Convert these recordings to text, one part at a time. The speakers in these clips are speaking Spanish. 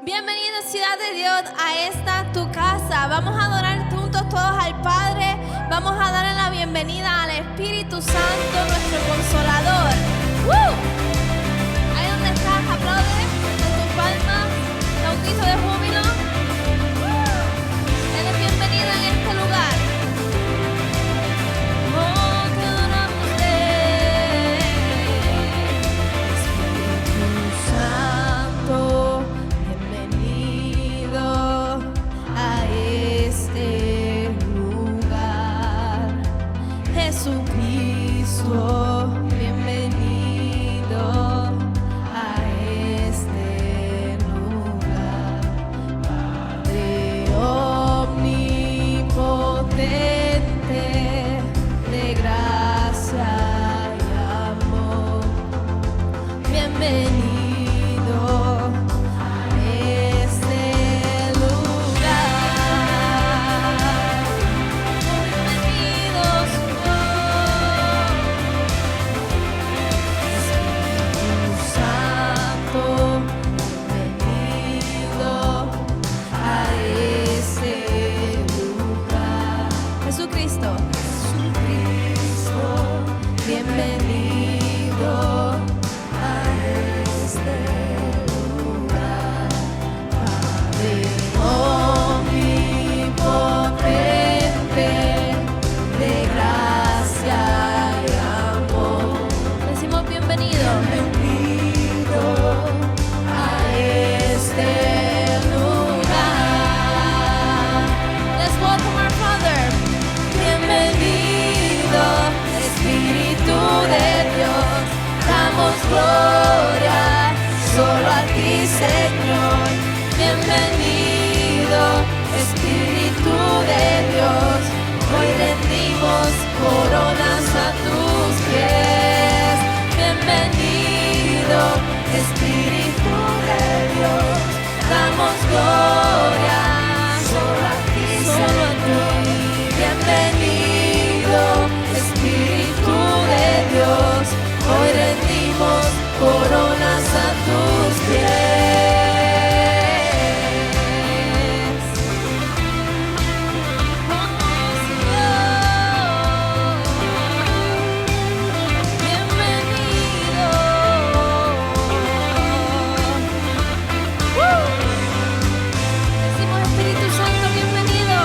Bienvenidos, ciudad de Dios, a esta tu casa. Vamos a adorar juntos todos al Padre. Vamos a darle la bienvenida al Espíritu Santo, nuestro Consolador. ¡Woo! Ahí donde estás, aplaude con tus palmas, da un grito de júbilo. ¡Woo! Eres bienvenido en este lugar. Oh, te adoramos, Espíritu Santo. Bienvenido a este lugar, Jesucristo. Bienvenido a este lugar, Padre omnipotente, de gracia y amor. Bienvenido a este lugar. Bienvenidos, Espíritu Santo. Bienvenido a este lugar. Jesucristo. Bienvenido a este lugar, Padre omnipotente, de gracia y amor. Decimos bienvenido. Bienvenido a este lugar. Let's welcome our Father. Bienvenido, Espíritu de Dios, damos gloria solo a ti, Señor. Bienvenido, Espíritu de Dios, hoy rendimos coronas a tus pies. Bienvenido, Espíritu de Dios, damos gloria solo a ti, Señor. Bienvenido, Espíritu de Dios, hoy rendimos coronas a tus pies. Oh, Señor, bienvenido. Decimos, Espíritu Santo, bienvenido.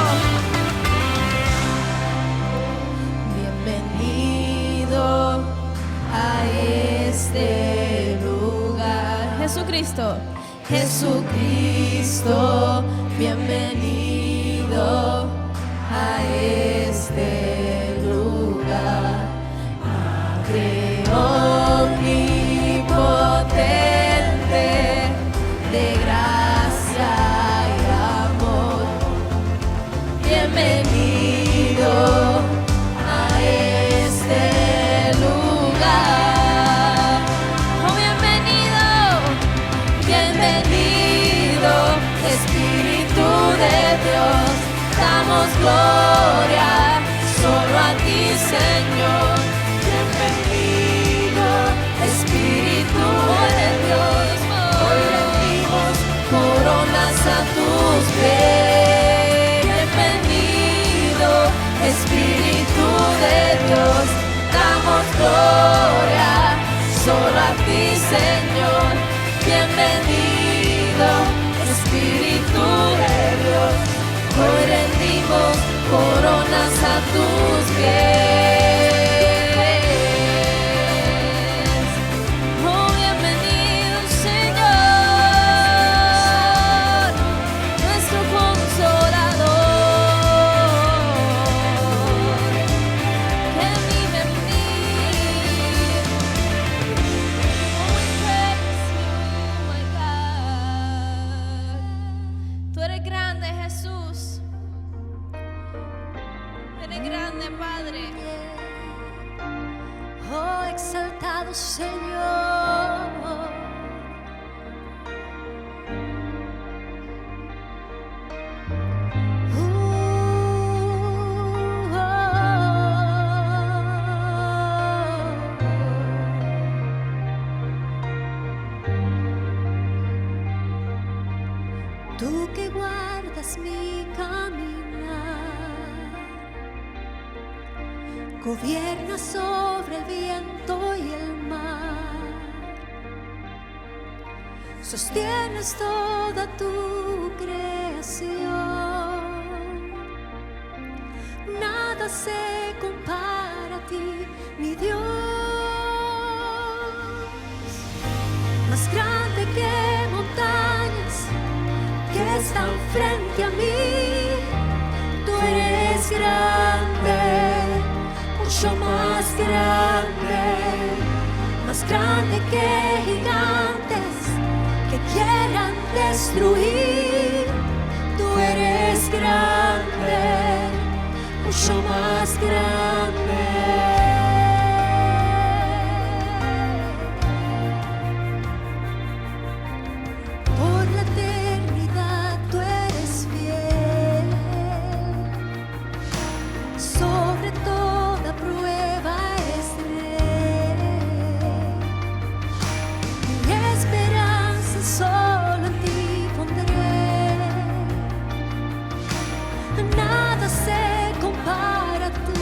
Bienvenido a este lugar. Jesucristo. Jesucristo, bienvenido a este lugar. Padre omnipotente, de gracia y amor. Bienvenido a este lugar. Oh, bienvenido, bienvenido, Espíritu de Dios, damos gloria solo a ti, Señor. Bienvenido, Espíritu de Dios, hoy rendimos coronas a tus pies. Bienvenido, Espíritu de Dios, damos gloria solo a ti, Señor. Bienvenido, Espíritu de Dios, hoy rendimos coronas a tus pies. Oh, bienvenido, Señor, nuestro Consolador, que vive en mí. Oh, we praise you, my God. Tú eres grande, Jesús. Eres grande, Padre. Oh, exaltado Señor. tú que guardas mi caminar, gobiernas sobre el viento y el mar, sostienes toda tu creación. Nada se compara a ti, mi Dios. Más grande que montañas que están frente a mí, tú eres grande, mucho más grande que gigantes que quieran destruir. Tú eres grande, mucho más grande. Por la eternidad tú eres fiel, sobre toda prueba eres rey. Mi esperanza solo en ti pondré, nada se compara a tu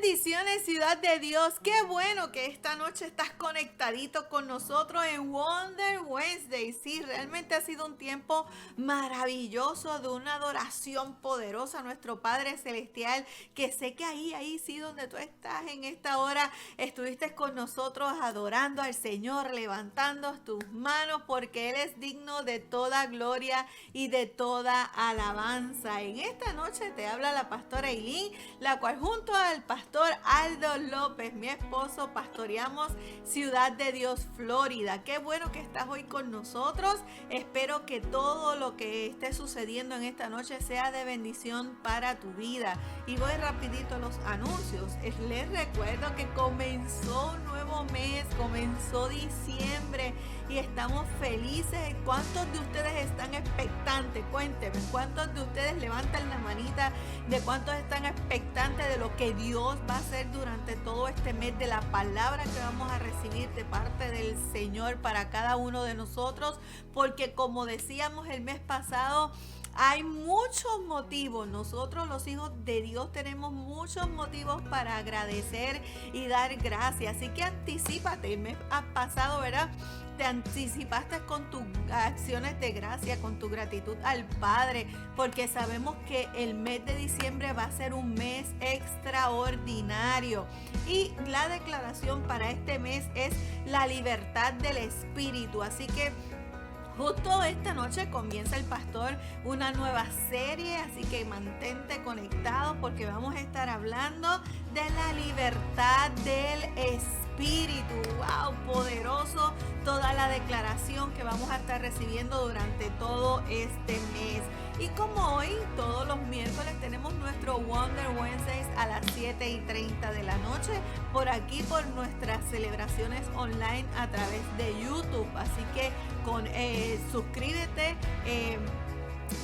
Bendiciones, ciudad de Dios. Qué bueno que esta noche estás conectadito con nosotros en Wonder Wednesday. Sí, realmente ha sido un tiempo maravilloso de una adoración poderosa a nuestro Padre Celestial, que sé que ahí sí donde tú estás en esta hora, estuviste con nosotros adorando al Señor, levantando tus manos, porque Él es digno de toda gloria y de toda alabanza. En esta noche te habla la pastora Eileen, la cual junto al pastor Aldo López, mi esposo, pastoreamos Ciudad de Dios, Florida. Qué bueno que estás hoy con nosotros. Espero que todo lo que esté sucediendo en esta noche sea de bendición para tu vida. Y voy rapidito a los anuncios. Les recuerdo que comenzó un nuevo mes, comenzó diciembre y estamos felices. ¿Cuántos de ustedes están expectantes? Cuéntenme, ¿cuántos de ustedes levantan la manita de cuántos están expectantes de lo que Dios va a hacer durante todo este mes, de la palabra que vamos a recibir de parte del Señor para cada uno de nosotros? Porque como decíamos el mes pasado, hay muchos motivos. Nosotros los hijos de Dios tenemos muchos motivos para agradecer y dar gracias. Así que anticípate. El mes pasado, ¿verdad? Te anticipaste con tus acciones de gracia, con tu gratitud al Padre, porque sabemos que el mes de diciembre va a ser un mes extraordinario. Y la declaración para este mes es la libertad del Espíritu. Así que justo esta noche comienza el pastor una nueva serie, así que mantente conectado porque vamos a estar hablando de la libertad del Espíritu. ¡Wow! Poderoso toda la declaración que vamos a estar recibiendo durante todo este mes. Y como hoy, todos los miércoles, tenemos nuestro Wonder Wednesdays a las 7:30 de la noche, por aquí por nuestras celebraciones online a través de YouTube. Así que suscríbete,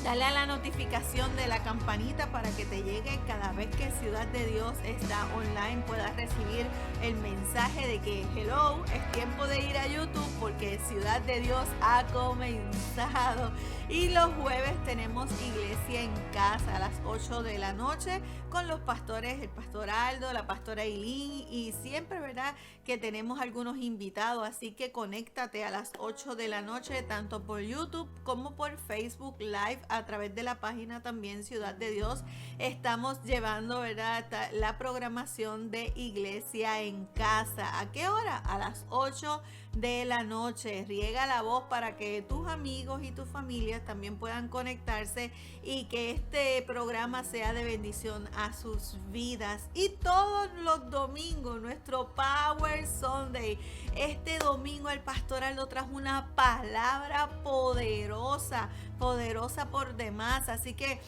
dale a la notificación de la campanita para que te llegue cada vez que Ciudad de Dios está online, puedas recibir el mensaje de que hello, es tiempo de ir a YouTube porque Ciudad de Dios ha comenzado. Y los jueves tenemos iglesia en casa a las 8 de la noche con los pastores, el pastor Aldo, la pastora Eileen, y siempre, ¿verdad?, que tenemos algunos invitados. Así que conéctate a las 8 de la noche tanto por YouTube como por Facebook Live a través de la página también Ciudad de Dios. Estamos llevando, ¿verdad?, la programación de iglesia en casa. ¿A qué hora? A las 8 de la noche. Riega la voz para que tus amigos y tu familia también puedan conectarse y que este programa sea de bendición a sus vidas. Y todos los domingos, nuestro Power Sunday. Este domingo el pastor Aldo trajo una palabra poderosa por demás. Así que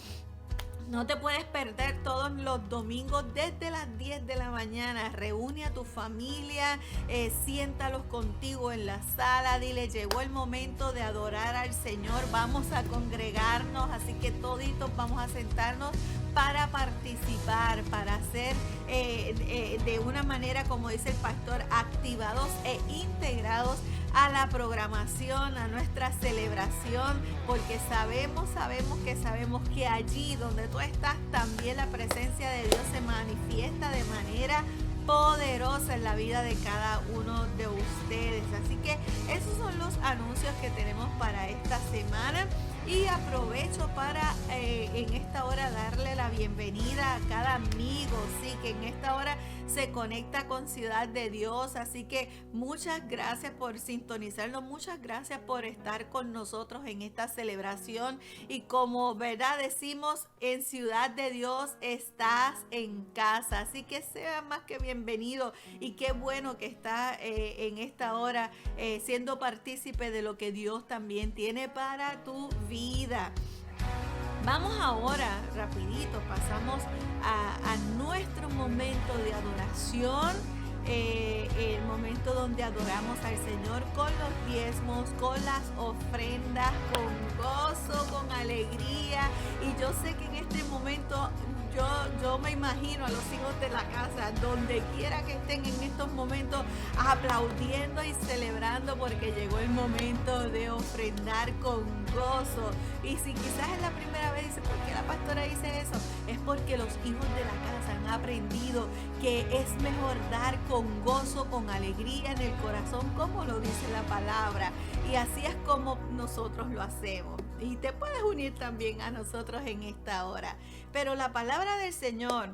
no te puedes perder todos los domingos desde las 10 de la mañana. Reúne a tu familia, siéntalos contigo en la sala. Dile, llegó el momento de adorar al Señor. Vamos a congregarnos, así que toditos vamos a sentarnos para participar, para ser de una manera, como dice el pastor, activados e integrados a la programación, a nuestra celebración, porque sabemos que allí donde tú estás también la presencia de Dios se manifiesta de manera poderosa en la vida de cada uno de ustedes. Así que esos son los anuncios que tenemos para esta semana. Y aprovecho para en esta hora darle la bienvenida a cada amigo, sí, que en esta hora se conecta con Ciudad de Dios. Así que muchas gracias por sintonizarnos, muchas gracias por estar con nosotros en esta celebración. Y como verdad decimos, en Ciudad de Dios estás en casa, así que sea más que bienvenido. Y qué bueno que está en esta hora siendo partícipe de lo que Dios también tiene para tu vida. Vamos ahora, rapidito, pasamos a nuestro momento de adoración, el momento donde adoramos al Señor con los diezmos, con las ofrendas, con gozo, con alegría. Y yo sé que en este momento yo me imagino a los hijos de la casa, donde quiera que estén en estos momentos, aplaudiendo y celebrando porque llegó el momento de ofrendar con gozo. Y si quizás es la primera vez, dice, ¿por qué la pastora dice eso? Es porque los hijos de la casa han aprendido que es mejor dar con gozo, con alegría en el corazón, como lo dice la palabra. Y así es como nosotros lo hacemos. Y te puedes unir también a nosotros en esta hora. Pero la palabra del Señor,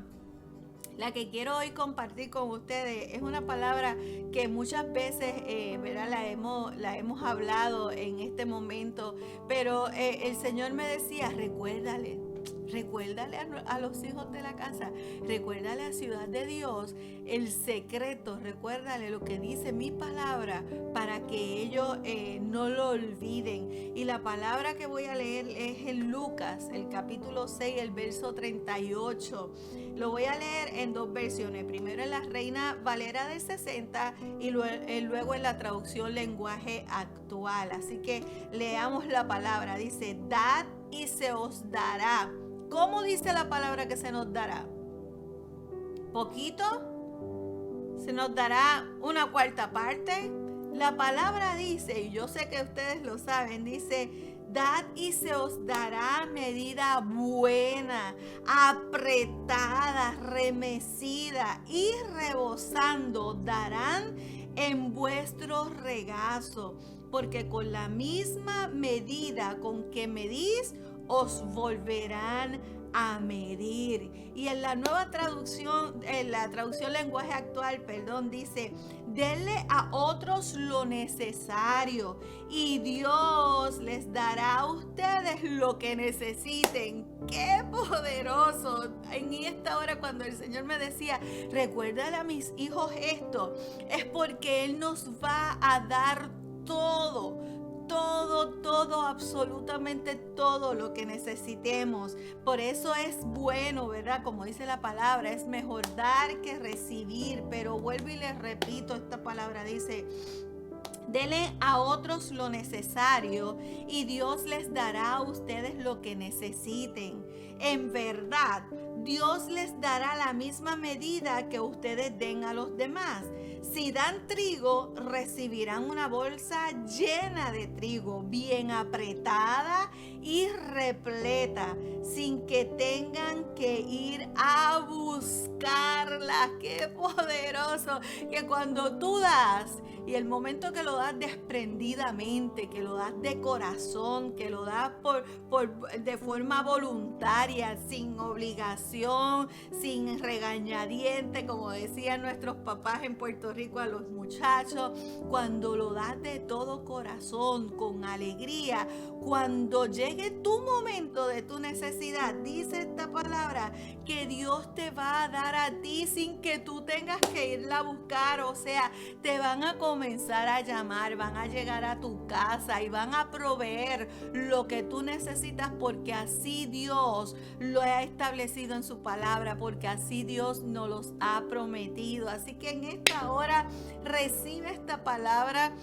la que quiero hoy compartir con ustedes, es una palabra que muchas veces ¿verdad? La hemos hablado en este momento, pero el Señor me decía, recuérdale a los hijos de la casa, recuérdale a Ciudad de Dios el secreto, recuérdale lo que dice mi palabra para que ellos no lo olviden. Y la palabra que voy a leer es en Lucas, el capítulo 6, el verso 38. Lo voy a leer en dos versiones, primero en la Reina Valera del 60 y luego en la traducción lenguaje actual. Así que leamos la palabra, dice, dad y se os dará. ¿Cómo dice la palabra que se nos dará? ¿Poquito? ¿Se nos dará una cuarta parte? La palabra dice, y yo sé que ustedes lo saben, dice, dad y se os dará medida buena, apretada, remecida y rebosando, darán en vuestro regazo, porque con la misma medida con que medís, os volverán a medir. Y en la nueva traducción, en la traducción lenguaje actual, dice, denle a otros lo necesario y Dios les dará a ustedes lo que necesiten. ¡Qué poderoso! En esta hora cuando el Señor me decía, recuérdale a mis hijos esto, es porque Él nos va a dar todo, absolutamente todo lo que necesitemos. Por eso es bueno, ¿verdad? Como dice la palabra, es mejor dar que recibir. Pero vuelvo y les repito, esta palabra dice, denle a otros lo necesario y Dios les dará a ustedes lo que necesiten. En verdad, Dios les dará la misma medida que ustedes den a los demás. Si dan trigo, recibirán una bolsa llena de trigo, bien apretada y repleta, sin que tengan que ir a buscarla. ¡Qué poderoso! Que cuando tú das, y el momento que lo das desprendidamente, que lo das de corazón, que lo das de forma voluntaria, sin obligación, sin regañadiente, como decían nuestros papás en Puerto Rico a los muchachos, cuando lo das de todo corazón, con alegría, cuando llegue tu momento de tu necesidad, dice esta palabra, que Dios te va a dar a ti sin que tú tengas que irla a buscar. O sea, te van a comenzar a llamar, van a llegar a tu casa y van a proveer lo que tú necesitas, porque así Dios lo ha establecido en su palabra, porque así Dios nos los ha prometido. Así que en esta hora recibe esta palabra.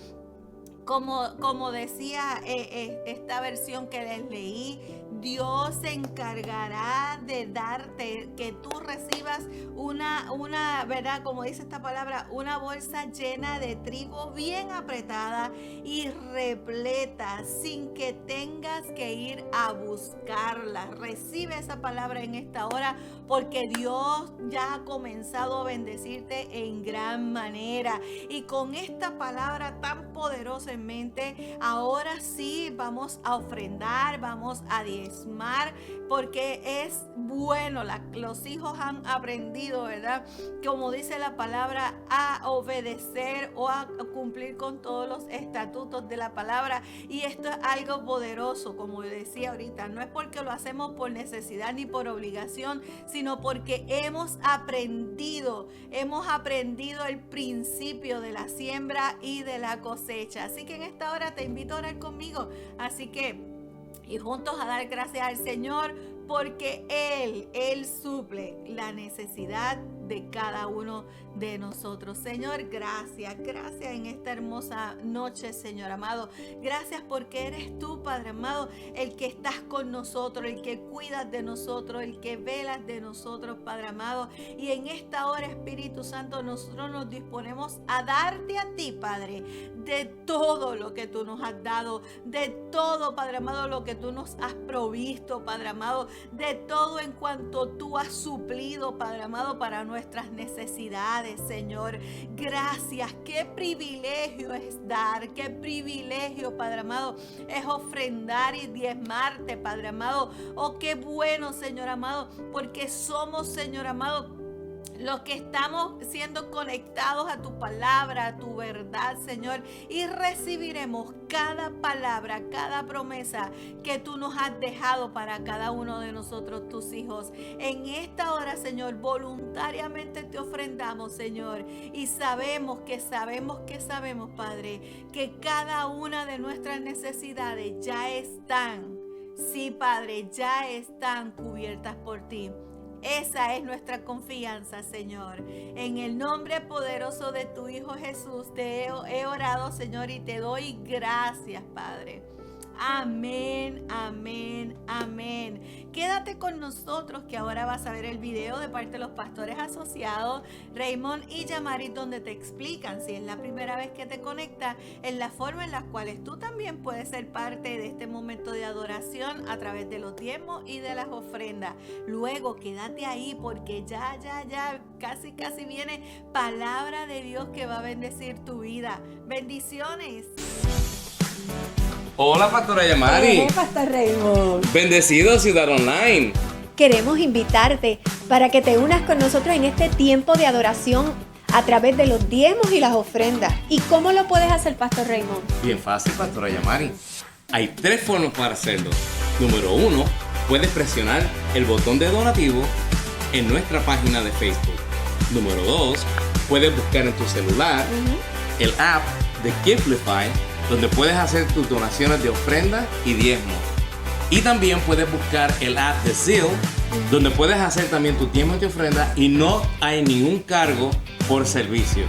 Como decía esta versión que les leí, Dios se encargará de darte, que tú recibas una, ¿verdad? Como dice esta palabra, una bolsa llena de trigo bien apretada y repleta, sin que tengas que ir a buscarla. Recibe esa palabra en esta hora, porque Dios ya ha comenzado a bendecirte en gran manera. Y con esta palabra tan poderosa en mente, ahora sí vamos a ofrendar, vamos a diezmar, porque es bueno. Los hijos han aprendido, ¿verdad? Como dice la palabra, a obedecer o a cumplir con todos los estatutos de la palabra. Y esto es algo poderoso, como decía ahorita. No es porque lo hacemos por necesidad ni por obligación, sino porque hemos aprendido el principio de la siembra y de la cosecha. Así que en esta hora te invito a orar conmigo. Así que, y juntos a dar gracias al Señor, porque Él suple la necesidad de cada uno de nosotros. Señor, gracias en esta hermosa noche, Señor amado. Gracias porque eres tú, Padre amado, el que estás con nosotros, el que cuidas de nosotros, el que velas de nosotros, Padre amado. Y en esta hora, Espíritu Santo, nosotros nos disponemos a darte a ti, Padre, de todo lo que tú nos has dado, de todo, Padre amado, lo que tú nos has provisto, Padre amado, de todo en cuanto tú has suplido, Padre amado, para nuestras necesidades, Señor. Gracias, qué privilegio es dar, qué privilegio, Padre amado, es ofrendar y diezmarte, Padre amado. Oh, qué bueno, Señor amado, porque somos, Señor amado, los que estamos siendo conectados a tu palabra, a tu verdad, Señor, y recibiremos cada palabra, cada promesa que tú nos has dejado para cada uno de nosotros, tus hijos. En esta hora, Señor, voluntariamente te ofrendamos, Señor, y sabemos, Padre, que cada una de nuestras necesidades ya están, sí, Padre, ya están cubiertas por ti. Esa es nuestra confianza, Señor. En el nombre poderoso de tu Hijo Jesús te he orado, Señor, y te doy gracias, Padre. Amén, amén, amén. Quédate con nosotros que ahora vas a ver el video de parte de los pastores asociados, Raymond y Yamari, donde te explican, si es la primera vez que te conectas, en la forma en la cual tú también puedes ser parte de este momento de adoración a través de los diezmos y de las ofrendas. Luego quédate ahí porque ya casi viene palabra de Dios que va a bendecir tu vida. Bendiciones. Hola, Pastora Yamari. Pastor Raymond. Bendecido, Ciudad Online. Queremos invitarte para que te unas con nosotros en este tiempo de adoración a través de los diezmos y las ofrendas. ¿Y cómo lo puedes hacer, Pastor Raymond? Bien fácil, Pastora Yamari. Hay 3 formas para hacerlo. Número 1, puedes presionar el botón de donativo en nuestra página de Facebook. Número 2, puedes buscar en tu celular el app de Givelify, donde puedes hacer tus donaciones de ofrenda y diezmo. Y también puedes buscar el app de Zeal, donde puedes hacer también tu diezmo y tu ofrenda y no hay ningún cargo por servicio.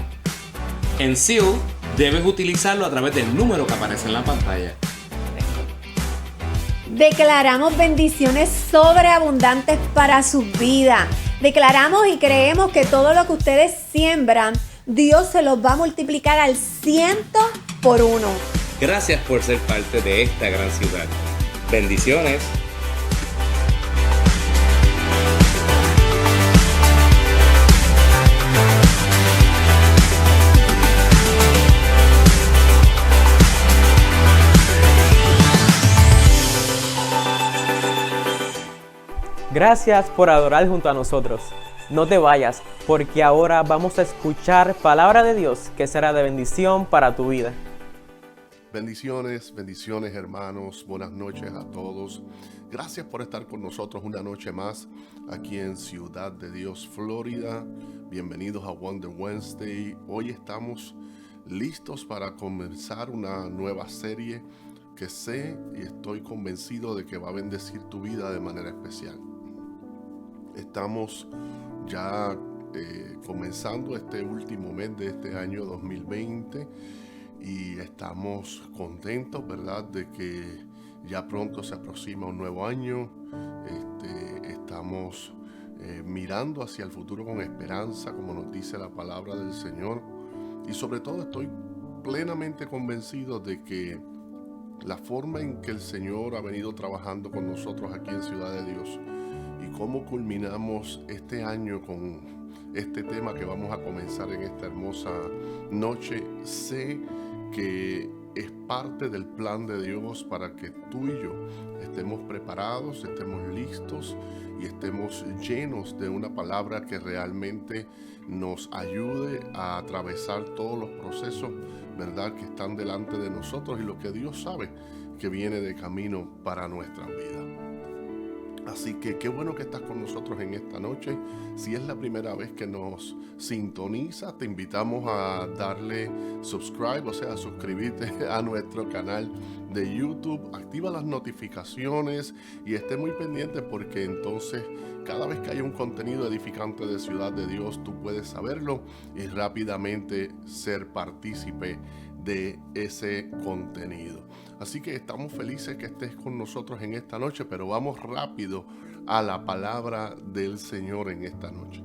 En Zeal debes utilizarlo a través del número que aparece en la pantalla. Declaramos bendiciones sobreabundantes para su vida. Declaramos y creemos que todo lo que ustedes siembran, Dios se los va a multiplicar al 100 por 1. Gracias por ser parte de esta gran ciudad. Bendiciones. Gracias por adorar junto a nosotros. No te vayas, porque ahora vamos a escuchar palabra de Dios que será de bendición para tu vida. Bendiciones hermanos, buenas noches a todos. Gracias por estar con nosotros una noche más aquí en Ciudad de Dios, Florida. Bienvenidos a Wonder Wednesday. Hoy estamos listos para comenzar una nueva serie que sé y estoy convencido de que va a bendecir tu vida de manera especial. Estamos ya comenzando este último mes de este año 2020 y estamos contentos, ¿verdad?, de que ya pronto se aproxima un nuevo año. Estamos mirando hacia el futuro con esperanza, como nos dice la palabra del Señor, y sobre todo estoy plenamente convencido de que la forma en que el Señor ha venido trabajando con nosotros aquí en Ciudad de Dios y cómo culminamos este año con este tema que vamos a comenzar en esta hermosa noche, sé que es parte del plan de Dios para que tú y yo estemos preparados, estemos listos y estemos llenos de una palabra que realmente nos ayude a atravesar todos los procesos, ¿verdad?, que están delante de nosotros y lo que Dios sabe que viene de camino para nuestra vida. Así que qué bueno que estás con nosotros en esta noche. Si es la primera vez que nos sintoniza, te invitamos a darle subscribe, o sea, suscribirte a nuestro canal de YouTube, activa las notificaciones y esté muy pendiente, porque entonces cada vez que haya un contenido edificante de Ciudad de Dios, tú puedes saberlo y rápidamente ser partícipe de ese contenido. Así que estamos felices que estés con nosotros en esta noche, pero vamos rápido a la palabra del Señor en esta noche.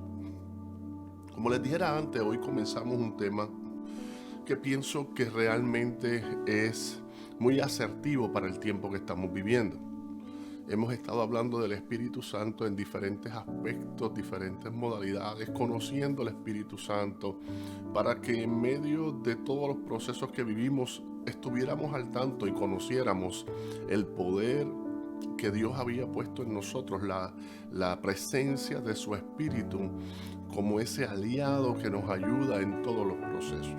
Como les dijera antes, hoy comenzamos un tema que pienso que realmente es muy asertivo para el tiempo que estamos viviendo. Hemos estado hablando del Espíritu Santo en diferentes aspectos, diferentes modalidades, conociendo el Espíritu Santo, para que en medio de todos los procesos que vivimos estuviéramos al tanto y conociéramos el poder que Dios había puesto en nosotros, la presencia de su Espíritu como ese aliado que nos ayuda en todos los procesos.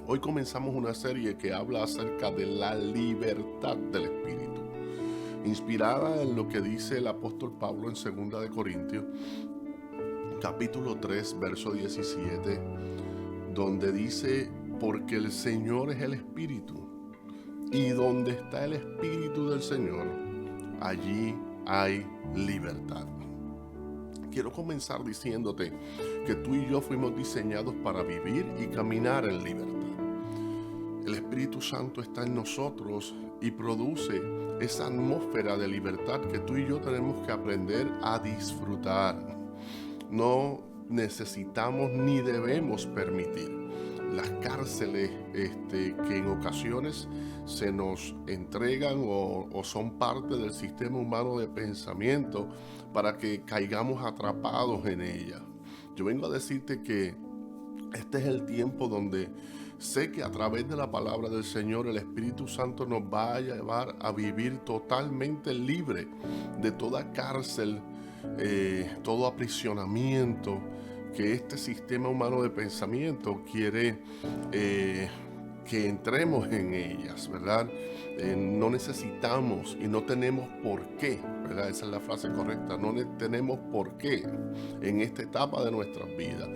Hoy comenzamos una serie que habla acerca de la libertad del Espíritu, inspirada en lo que dice el apóstol Pablo en 2 de Corintios, capítulo 3, verso 17, donde dice: porque el Señor es el Espíritu, y donde está el Espíritu del Señor, allí hay libertad. Quiero comenzar diciéndote que tú y yo fuimos diseñados para vivir y caminar en libertad. El Espíritu Santo está en nosotros y produce esa atmósfera de libertad que tú y yo tenemos que aprender a disfrutar. No necesitamos ni debemos permitir las cárceles que en ocasiones se nos entregan o son parte del sistema humano de pensamiento para que caigamos atrapados en ella. Yo vengo a decirte que este es el tiempo donde sé que a través de la palabra del Señor el Espíritu Santo nos va a llevar a vivir totalmente libre de toda cárcel, todo aprisionamiento que este sistema humano de pensamiento quiere que entremos en ellas, ¿verdad? No necesitamos y no tenemos por qué, ¿verdad? Esa es la frase correcta. No tenemos por qué en esta etapa de nuestras vidas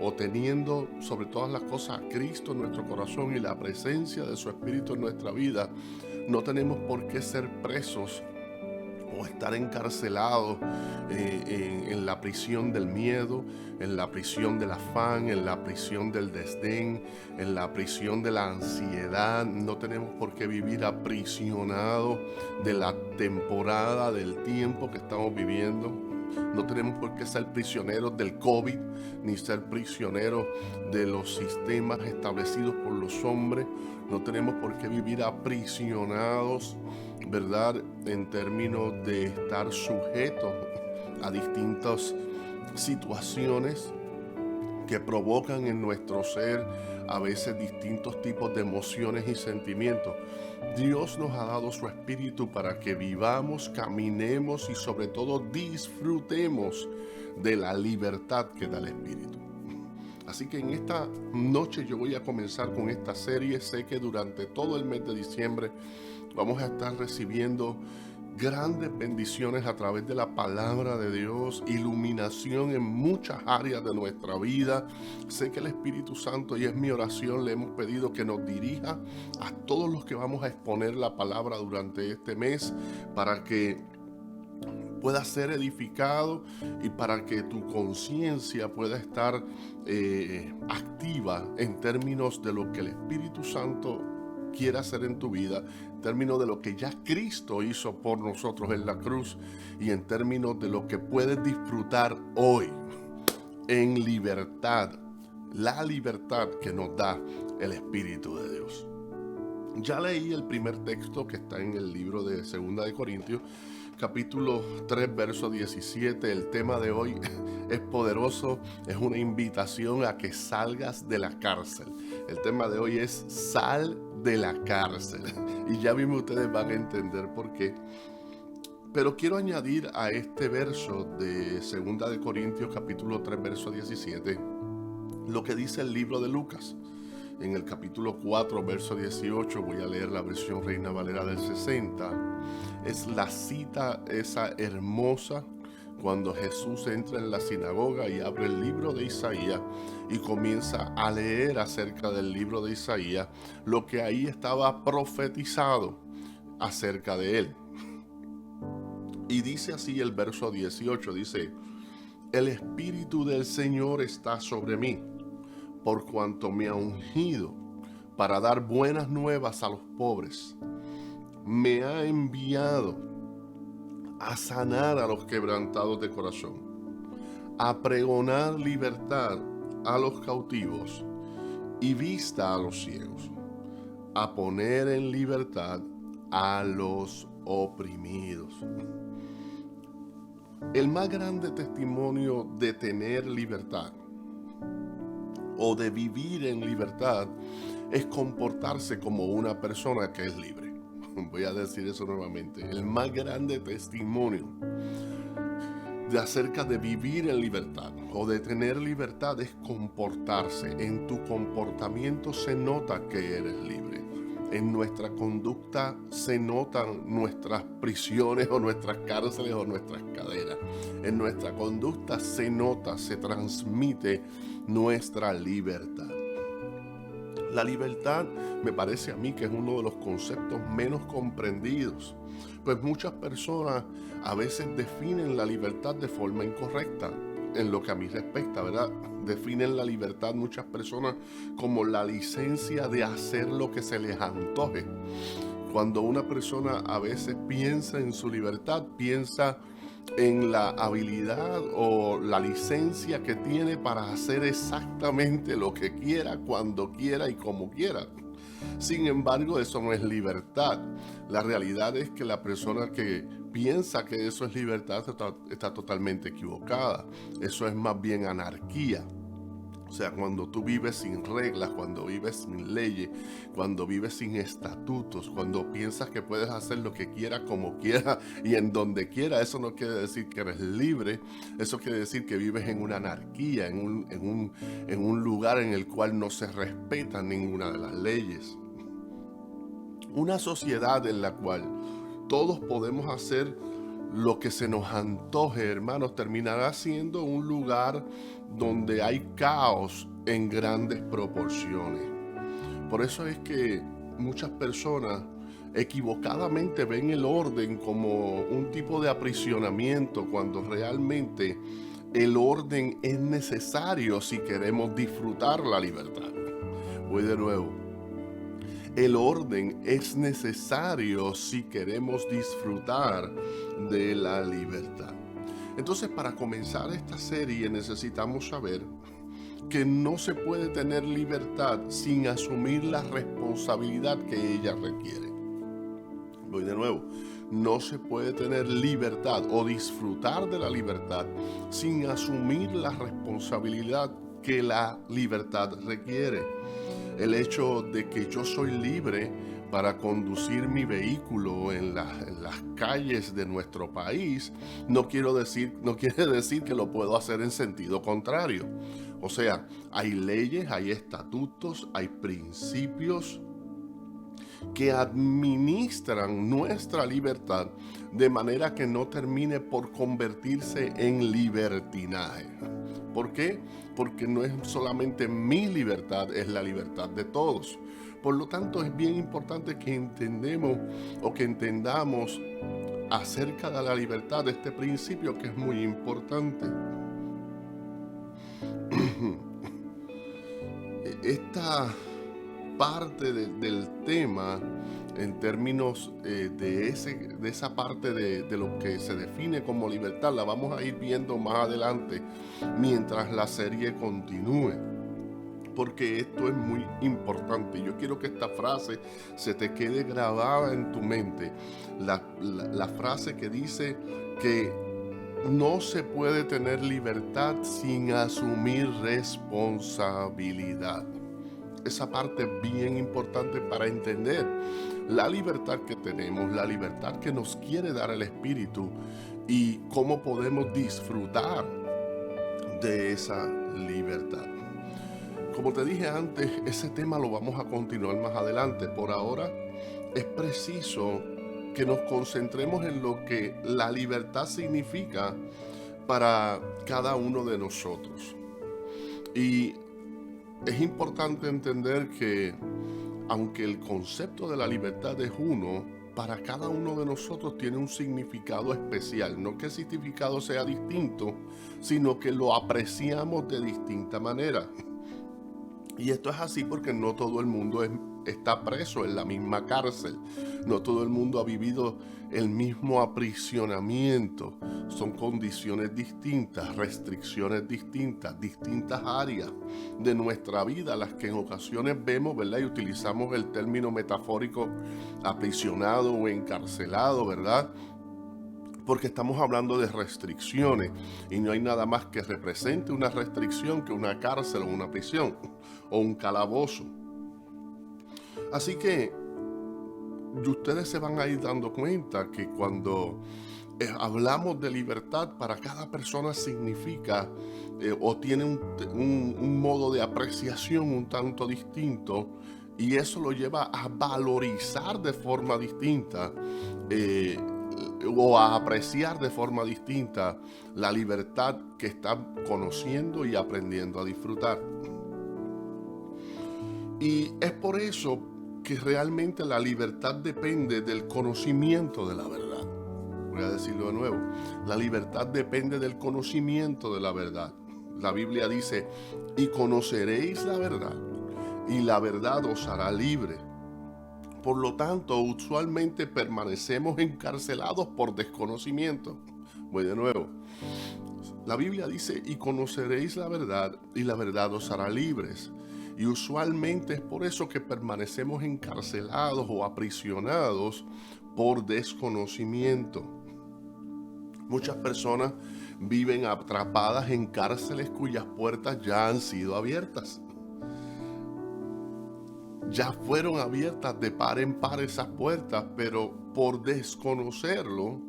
o teniendo sobre todas las cosas a Cristo en nuestro corazón y la presencia de su Espíritu en nuestra vida, no tenemos por qué ser presos o estar encarcelados en la prisión del miedo, en la prisión del afán, en la prisión del desdén, en la prisión de la ansiedad. No tenemos por qué vivir aprisionados de la temporada, del tiempo que estamos viviendo. No tenemos por qué ser prisioneros del COVID, ni ser prisioneros de los sistemas establecidos por los hombres. No tenemos por qué vivir aprisionados, ¿verdad?, en términos de estar sujetos a distintas situaciones que provocan en nuestro ser a veces distintos tipos de emociones y sentimientos. Dios nos ha dado su Espíritu para que vivamos, caminemos y sobre todo disfrutemos de la libertad que da el Espíritu. Así que en esta noche yo voy a comenzar con esta serie. Sé que durante todo el mes de diciembre vamos a estar recibiendo grandes bendiciones a través de la palabra de Dios, iluminación en muchas áreas de nuestra vida. Sé que el Espíritu Santo, y es mi oración, le hemos pedido que nos dirija a todos los que vamos a exponer la palabra durante este mes, para que pueda ser edificado y para que tu conciencia pueda estar activa en términos de lo que el Espíritu Santo quiere hacer en tu vida, en términos de lo que ya Cristo hizo por nosotros en la cruz y en términos de lo que puedes disfrutar hoy en libertad, la libertad que nos da el Espíritu de Dios. Ya leí el primer texto que está en el libro de 2 de Corintios, capítulo 3, verso 17. El tema de hoy es poderoso, es una invitación a que salgas de la cárcel. El tema de hoy es sal de la cárcel. Y ya mismo ustedes van a entender por qué. Pero quiero añadir a este verso de 2 de Corintios, capítulo 3, verso 17, lo que dice el libro de Lucas. En el capítulo 4, verso 18, voy a leer la versión Reina Valera del 60. Es la cita esa hermosa cuando Jesús entra en la sinagoga y abre el libro de Isaías y comienza a leer acerca del libro de Isaías, lo que ahí estaba profetizado acerca de él. Y dice así el verso 18, dice: el Espíritu del Señor está sobre mí, por cuanto me ha ungido para dar buenas nuevas a los pobres. Me ha enviado a sanar a los quebrantados de corazón, a pregonar libertad a los cautivos y vista a los ciegos, a poner en libertad a los oprimidos. El más grande testimonio de tener libertad o de vivir en libertad es comportarse como una persona que es libre. Voy a decir eso nuevamente. El más grande testimonio de acerca de vivir en libertad o de tener libertad es comportarse. En tu comportamiento se nota que eres libre. En nuestra conducta se notan nuestras prisiones o nuestras cárceles o nuestras cadenas. En nuestra conducta se nota, se transmite nuestra libertad. La libertad me parece a mí que es uno de los conceptos menos comprendidos, pues muchas personas a veces definen la libertad de forma incorrecta. En lo que a mí respecta, ¿verdad? Definen la libertad muchas personas como la licencia de hacer lo que se les antoje. Cuando una persona a veces piensa en su libertad, piensa en la habilidad o la licencia que tiene para hacer exactamente lo que quiera, cuando quiera y como quiera. Sin embargo, eso no es libertad. La realidad es que la persona que piensa que eso es libertad está totalmente equivocada. Eso es más bien anarquía. O sea, cuando tú vives sin reglas, cuando vives sin leyes, cuando vives sin estatutos, cuando piensas que puedes hacer lo que quieras, como quieras y en donde quieras, eso no quiere decir que eres libre. Eso quiere decir que vives en una anarquía, en un lugar en el cual no se respeta ninguna de las leyes. Una sociedad en la cual todos podemos hacer lo que se nos antoje, hermanos, terminará siendo un lugar donde hay caos en grandes proporciones. Por eso es que muchas personas equivocadamente ven el orden como un tipo de aprisionamiento, cuando realmente el orden es necesario si queremos disfrutar la libertad. Voy de nuevo. El orden es necesario si queremos disfrutar de la libertad. Entonces, para comenzar esta serie necesitamos saber que no se puede tener libertad sin asumir la responsabilidad que ella requiere. Voy de nuevo. No se puede tener libertad o disfrutar de la libertad sin asumir la responsabilidad que la libertad requiere. El hecho de que yo soy libre para conducir mi vehículo en las calles de nuestro país no quiere decir que lo puedo hacer en sentido contrario. O sea, hay leyes, hay estatutos, hay principios que administran nuestra libertad de manera que no termine por convertirse en libertinaje. ¿Por qué? Porque no es solamente mi libertad, es la libertad de todos. Por lo tanto, es bien importante que entendamos acerca de la libertad, de este principio que es muy importante. Esta parte del tema, en términos de esa parte de lo que se define como libertad, la vamos a ir viendo más adelante mientras la serie continúe, porque esto es muy importante. Yo quiero que esta frase se te quede grabada en tu mente, la frase que dice que no se puede tener libertad sin asumir responsabilidad. Esa parte es bien importante para entender la libertad que tenemos, la libertad que nos quiere dar el Espíritu y cómo podemos disfrutar de esa libertad. Como te dije antes, ese tema lo vamos a continuar más adelante. Por ahora es preciso que nos concentremos en lo que la libertad significa para cada uno de nosotros. Y es importante entender que aunque el concepto de la libertad es uno, para cada uno de nosotros tiene un significado especial. No que el significado sea distinto, sino que lo apreciamos de distinta manera. Y esto es así porque no todo el mundo está preso en la misma cárcel. No todo el mundo ha vivido el mismo aprisionamiento. Son condiciones distintas, restricciones distintas, distintas áreas de nuestra vida, las que en ocasiones vemos, ¿verdad? Y utilizamos el término metafórico aprisionado o encarcelado, ¿verdad? Porque estamos hablando de restricciones y no hay nada más que represente una restricción que una cárcel o una prisión o un calabozo. Así que ustedes se van a ir dando cuenta que cuando hablamos de libertad, para cada persona significa o tiene un modo de apreciación un tanto distinto, y eso lo lleva a valorizar de forma distinta o a apreciar de forma distinta la libertad que están conociendo y aprendiendo a disfrutar. Y es por eso que realmente la libertad depende del conocimiento de la verdad. Voy a decirlo de nuevo. La libertad depende del conocimiento de la verdad. La Biblia dice, y conoceréis la verdad, y la verdad os hará libre. Por lo tanto, usualmente permanecemos encarcelados por desconocimiento. Voy de nuevo. La Biblia dice, y conoceréis la verdad, y la verdad os hará libres. Y usualmente es por eso que permanecemos encarcelados o aprisionados por desconocimiento. Muchas personas viven atrapadas en cárceles cuyas puertas ya han sido abiertas. Ya fueron abiertas de par en par esas puertas, pero por desconocerlo,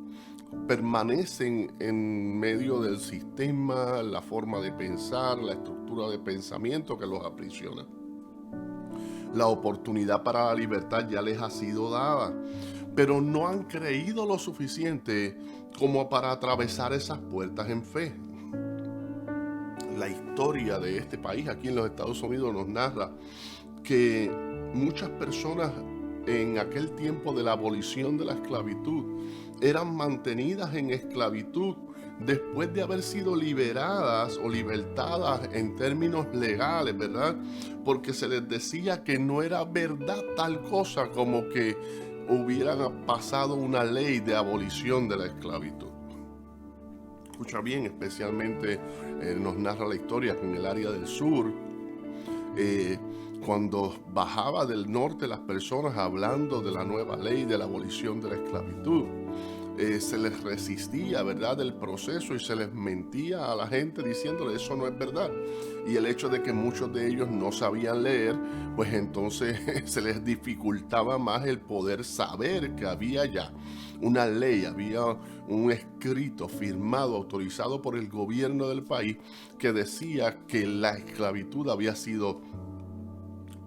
permanecen en medio del sistema, la forma de pensar, la estructura de pensamiento que los aprisiona. La oportunidad para la libertad ya les ha sido dada, pero no han creído lo suficiente como para atravesar esas puertas en fe. La historia de este país aquí en los Estados Unidos nos narra que muchas personas en aquel tiempo de la abolición de la esclavitud eran mantenidas en esclavitud después de haber sido liberadas o libertadas en términos legales, ¿verdad? Porque se les decía que no era verdad tal cosa como que hubieran pasado una ley de abolición de la esclavitud. Escucha bien, especialmente nos narra la historia que en el área del sur, cuando bajaba del norte las personas hablando de la nueva ley de la abolición de la esclavitud, se les resistía, ¿verdad?, del proceso y se les mentía a la gente diciéndole eso no es verdad. Y el hecho de que muchos de ellos no sabían leer, pues entonces se les dificultaba más el poder saber que había ya una ley, había un escrito firmado, autorizado por el gobierno del país que decía que la esclavitud había sido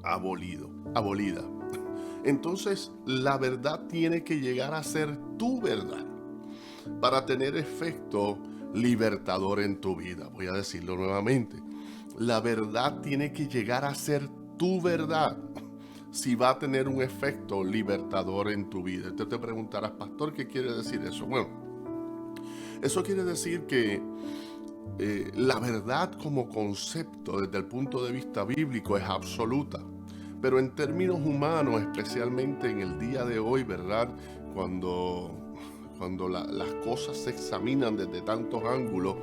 abolida. Entonces, la verdad tiene que llegar a ser tu verdad para tener efecto libertador en tu vida. Voy a decirlo nuevamente. La verdad tiene que llegar a ser tu verdad si va a tener un efecto libertador en tu vida. Entonces te preguntarás, pastor, ¿qué quiere decir eso? Bueno, eso quiere decir que la verdad como concepto desde el punto de vista bíblico es absoluta. Pero en términos humanos, especialmente en el día de hoy, ¿verdad? Cuando las cosas se examinan desde tantos ángulos,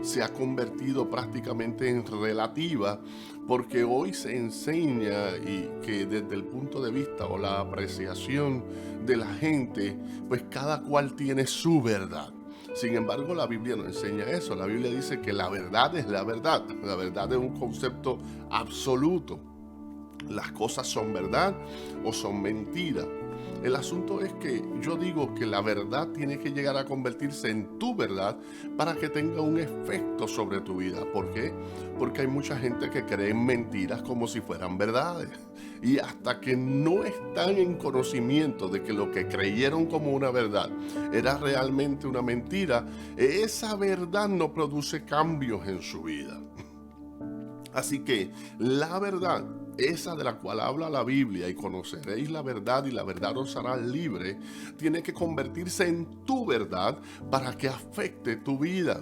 se ha convertido prácticamente en relativa, porque hoy se enseña y que desde el punto de vista o la apreciación de la gente, pues cada cual tiene su verdad. Sin embargo, la Biblia no enseña eso. La Biblia dice que la verdad es la verdad. La verdad es un concepto absoluto. Las cosas son verdad o son mentira. El asunto es que yo digo que la verdad tiene que llegar a convertirse en tu verdad para que tenga un efecto sobre tu vida. ¿Por qué? Porque hay mucha gente que cree en mentiras como si fueran verdades. Y hasta que no están en conocimiento de que lo que creyeron como una verdad era realmente una mentira, esa verdad no produce cambios en su vida. Así que la verdad, esa de la cual habla la Biblia, y conoceréis la verdad y la verdad os hará libre, tiene que convertirse en tu verdad para que afecte tu vida.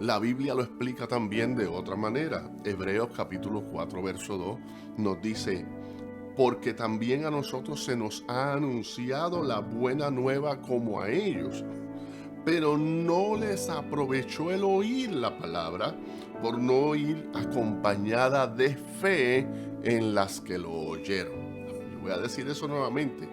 La Biblia lo explica también de otra manera. Hebreos capítulo 4, verso 2 nos dice: porque también a nosotros se nos ha anunciado la buena nueva como a ellos, pero no les aprovechó el oír la palabra por no ir acompañada de fe en las que lo oyeron. Yo voy a decir eso nuevamente.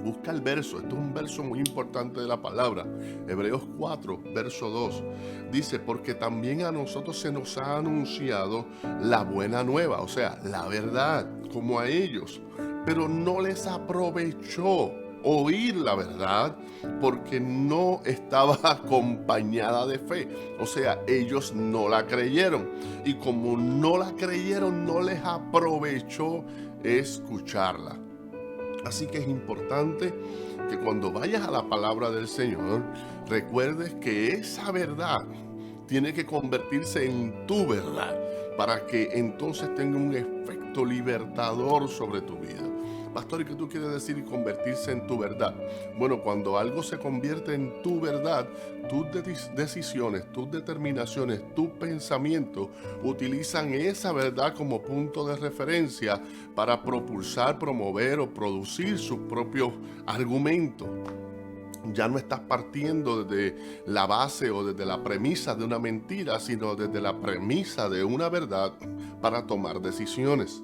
Busca el verso, esto es un verso muy importante de la palabra. Hebreos 4, verso 2. Dice, porque también a nosotros se nos ha anunciado la buena nueva, o sea, la verdad, como a ellos, pero no les aprovechó oír la verdad porque no estaba acompañada de fe. O sea, ellos no la creyeron. Y como no la creyeron, no les aprovechó escucharla. Así que es importante que cuando vayas a la palabra del Señor, recuerdes que esa verdad tiene que convertirse en tu verdad para que entonces tenga un efecto libertador sobre tu vida. Pastor, ¿y qué tú quieres decir convertirse en tu verdad? Bueno, cuando algo se convierte en tu verdad, tus decisiones, tus determinaciones, tus pensamientos utilizan esa verdad como punto de referencia para propulsar, promover o producir sus propios argumentos. Ya no estás partiendo desde la base o desde la premisa de una mentira, sino desde la premisa de una verdad para tomar decisiones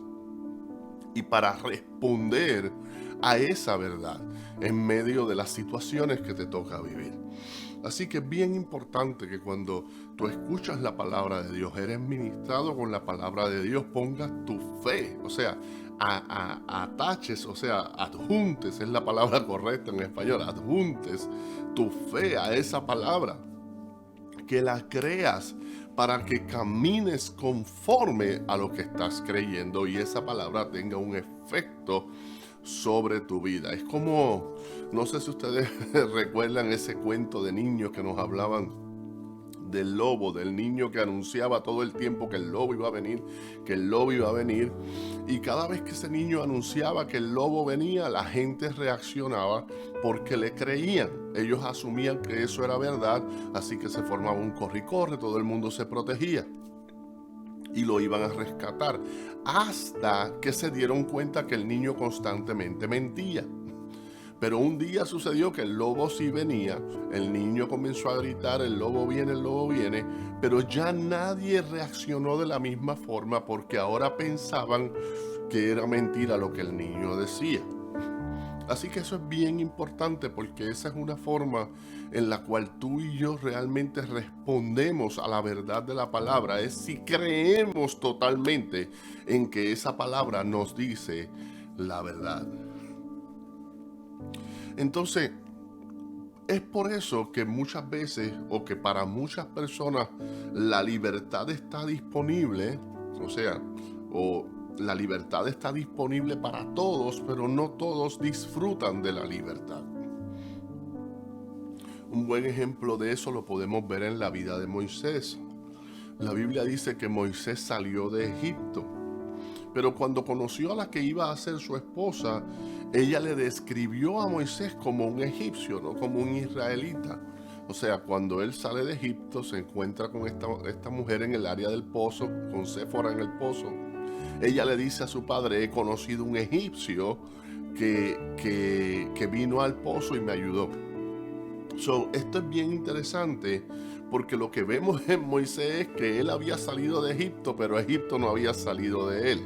y para responder a esa verdad en medio de las situaciones que te toca vivir. Así que es bien importante que cuando tú escuchas la palabra de Dios, eres ministrado con la palabra de Dios, pongas tu fe, o sea, ataches, o sea, adjuntes, es la palabra correcta en español, adjuntes tu fe a esa palabra, que la creas para que camines conforme a lo que estás creyendo y esa palabra tenga un efecto sobre tu vida. Es como, no sé si ustedes recuerdan ese cuento de niños que nos hablaban del lobo, del niño que anunciaba todo el tiempo que el lobo iba a venir, que el lobo iba a venir, y cada vez que ese niño anunciaba que el lobo venía, la gente reaccionaba porque le creían. Ellos asumían que eso era verdad, así que se formaba un corre y corre, todo el mundo se protegía y lo iban a rescatar, hasta que se dieron cuenta que el niño constantemente mentía. Pero un día sucedió que el lobo sí venía, el niño comenzó a gritar, el lobo viene, pero ya nadie reaccionó de la misma forma porque ahora pensaban que era mentira lo que el niño decía. Así que eso es bien importante porque esa es una forma en la cual tú y yo realmente respondemos a la verdad de la palabra. Es si creemos totalmente en que esa palabra nos dice la verdad. Entonces, es por eso que muchas veces, o que para muchas personas, la libertad está disponible, o la libertad está disponible para todos, pero no todos disfrutan de la libertad. Un buen ejemplo de eso lo podemos ver en la vida de Moisés. La Biblia dice que Moisés salió de Egipto, pero cuando conoció a la que iba a ser su esposa, ella le describió a Moisés como un egipcio, no como un israelita. O sea, cuando él sale de Egipto, se encuentra con esta mujer en el área del pozo, con Séfora en el pozo. Ella le dice a su padre: he conocido un egipcio que vino al pozo y me ayudó. Esto es bien interesante porque lo que vemos en Moisés es que él había salido de Egipto, pero Egipto no había salido de él.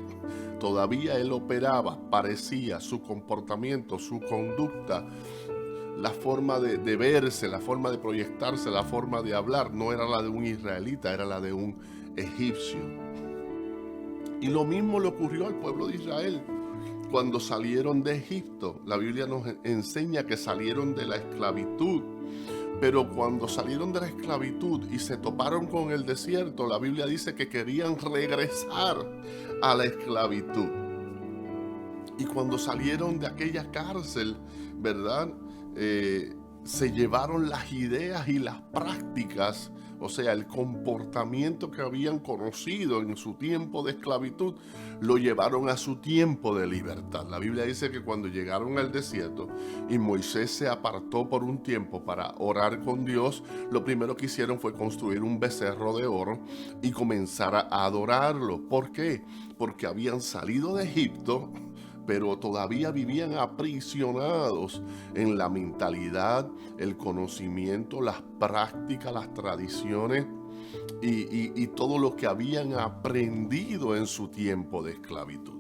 Todavía él operaba, parecía, su comportamiento, su conducta, la forma de verse, la forma de proyectarse, la forma de hablar, no era la de un israelita, era la de un egipcio. Y lo mismo le ocurrió al pueblo de Israel. cuando salieron de Egipto. La Biblia nos enseña que salieron de la esclavitud. Pero cuando salieron de la esclavitud y se toparon con el desierto, la Biblia dice que querían regresar a la esclavitud. Y cuando salieron de aquella cárcel, ¿verdad? Se llevaron las ideas y las prácticas, o sea, el comportamiento que habían conocido en su tiempo de esclavitud, lo llevaron a su tiempo de libertad. La Biblia dice que cuando llegaron al desierto y Moisés se apartó por un tiempo para orar con Dios, lo primero que hicieron fue construir un becerro de oro y comenzar a adorarlo. ¿Por qué? Porque habían salido de Egipto, pero todavía vivían aprisionados en la mentalidad, el conocimiento, las prácticas, las tradiciones y todo lo que habían aprendido en su tiempo de esclavitud.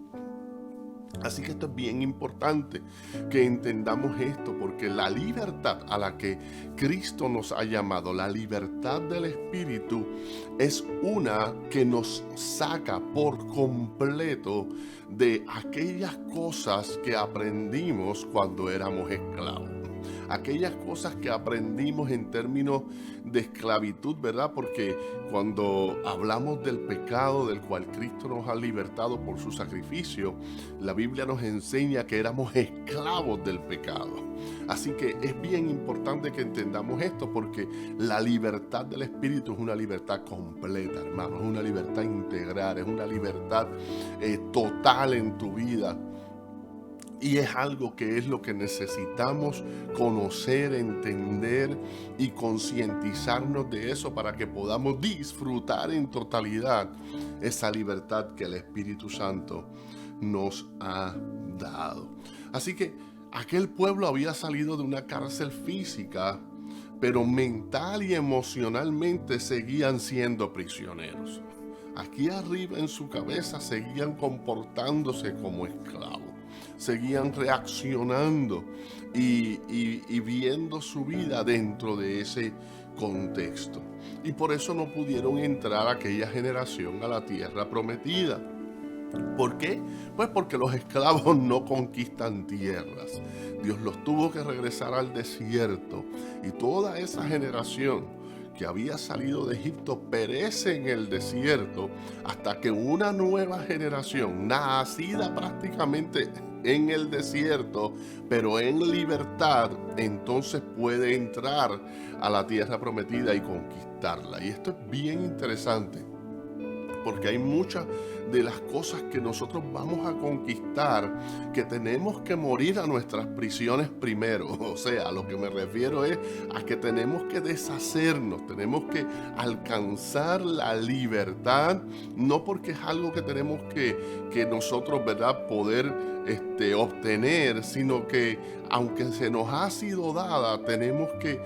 Así que esto es bien importante que entendamos esto, porque la libertad a la que Cristo nos ha llamado, la libertad del Espíritu, es una que nos saca por completo de aquellas cosas que aprendimos cuando éramos esclavos. Aquellas cosas que aprendimos en términos de esclavitud, ¿verdad? Porque cuando hablamos del pecado del cual Cristo nos ha libertado por su sacrificio, la Biblia nos enseña que éramos esclavos del pecado. Así que es bien importante que entendamos esto, porque la libertad del Espíritu es una libertad completa, hermano. Es una libertad integral, es una libertad total en tu vida. Y es algo que es lo que necesitamos conocer, entender y concientizarnos de eso para que podamos disfrutar en totalidad esa libertad que el Espíritu Santo nos ha dado. Así que aquel pueblo había salido de una cárcel física, pero mental y emocionalmente seguían siendo prisioneros. Aquí arriba en su cabeza seguían comportándose como esclavos. Seguían reaccionando y viendo su vida dentro de ese contexto. Y por eso no pudieron entrar aquella generación a la tierra prometida. ¿Por qué? Pues porque los esclavos no conquistan tierras. Dios los tuvo que regresar al desierto. Y toda esa generación que había salido de Egipto perece en el desierto hasta que una nueva generación, nacida prácticamente en el desierto, pero en libertad, entonces puede entrar a la tierra prometida y conquistarla. Y esto es bien interesante, porque hay muchas de las cosas que nosotros vamos a conquistar que tenemos que morir a nuestras prisiones primero. O sea, a lo que me refiero es a que tenemos que deshacernos, tenemos que alcanzar la libertad, no porque es algo que tenemos que nosotros, ¿verdad?, poder obtener, sino que aunque se nos ha sido dada, tenemos que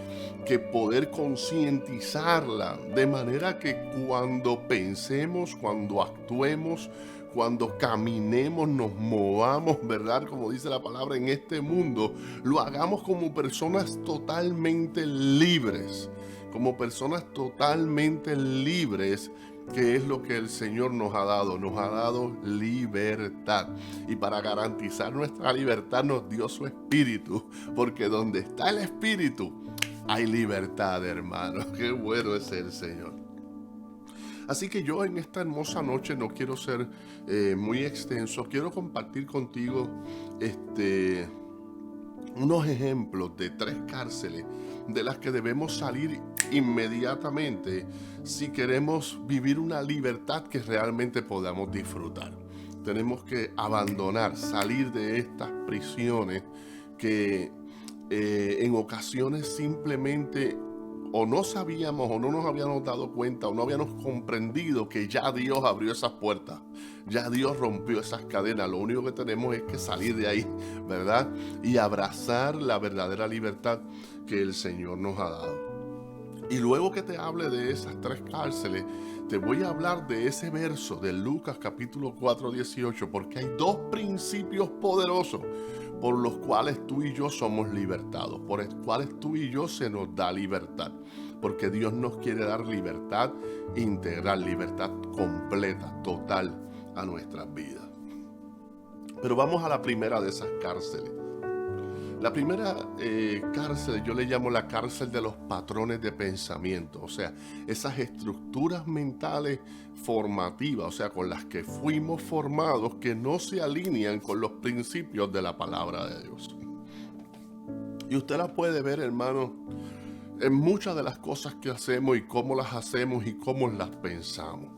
poder concientizarla, de manera que cuando pensemos, cuando actuemos, cuando caminemos, nos movamos, ¿verdad?, como dice la palabra, en este mundo, lo hagamos como personas totalmente libres, que es lo que el Señor nos ha dado libertad. Y para garantizar nuestra libertad nos dio su Espíritu, porque donde está el Espíritu hay libertad, hermano. Qué bueno es el Señor. Así que yo en esta hermosa noche no quiero ser muy extenso, quiero compartir contigo unos ejemplos de 3 cárceles de las que debemos salir inmediatamente si queremos vivir una libertad que realmente podamos disfrutar. Tenemos que abandonar, salir de estas prisiones que en ocasiones simplemente o no sabíamos o no nos habíamos dado cuenta o no habíamos comprendido que ya Dios abrió esas puertas, ya Dios rompió esas cadenas. Lo único que tenemos es que salir de ahí, ¿verdad? Y abrazar la verdadera libertad que el Señor nos ha dado. Y luego que te hable de esas 3 cárceles, te voy a hablar de ese verso de Lucas capítulo 4, 18, porque hay 2 principios poderosos por los cuales tú y yo somos libertados, por los cuales tú y yo se nos da libertad, porque Dios nos quiere dar libertad integral, libertad completa, total a nuestras vidas. Pero vamos a la primera de esas cárceles. La primera cárcel yo le llamo la cárcel de los patrones de pensamiento, o sea, esas estructuras mentales formativas, o sea, con las que fuimos formados, que no se alinean con los principios de la palabra de Dios. Y usted la puede ver, hermano, en muchas de las cosas que hacemos y cómo las hacemos y cómo las pensamos,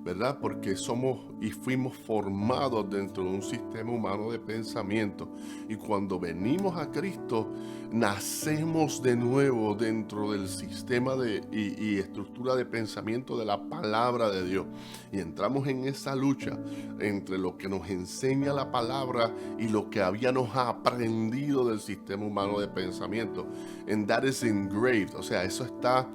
¿verdad? Porque somos y fuimos formados dentro de un sistema humano de pensamiento, y cuando venimos a Cristo nacemos de nuevo dentro del sistema y estructura de pensamiento de la palabra de Dios, y entramos en esa lucha entre lo que nos enseña la palabra y lo que habíamos aprendido del sistema humano de pensamiento. And that is engraved, o sea, eso está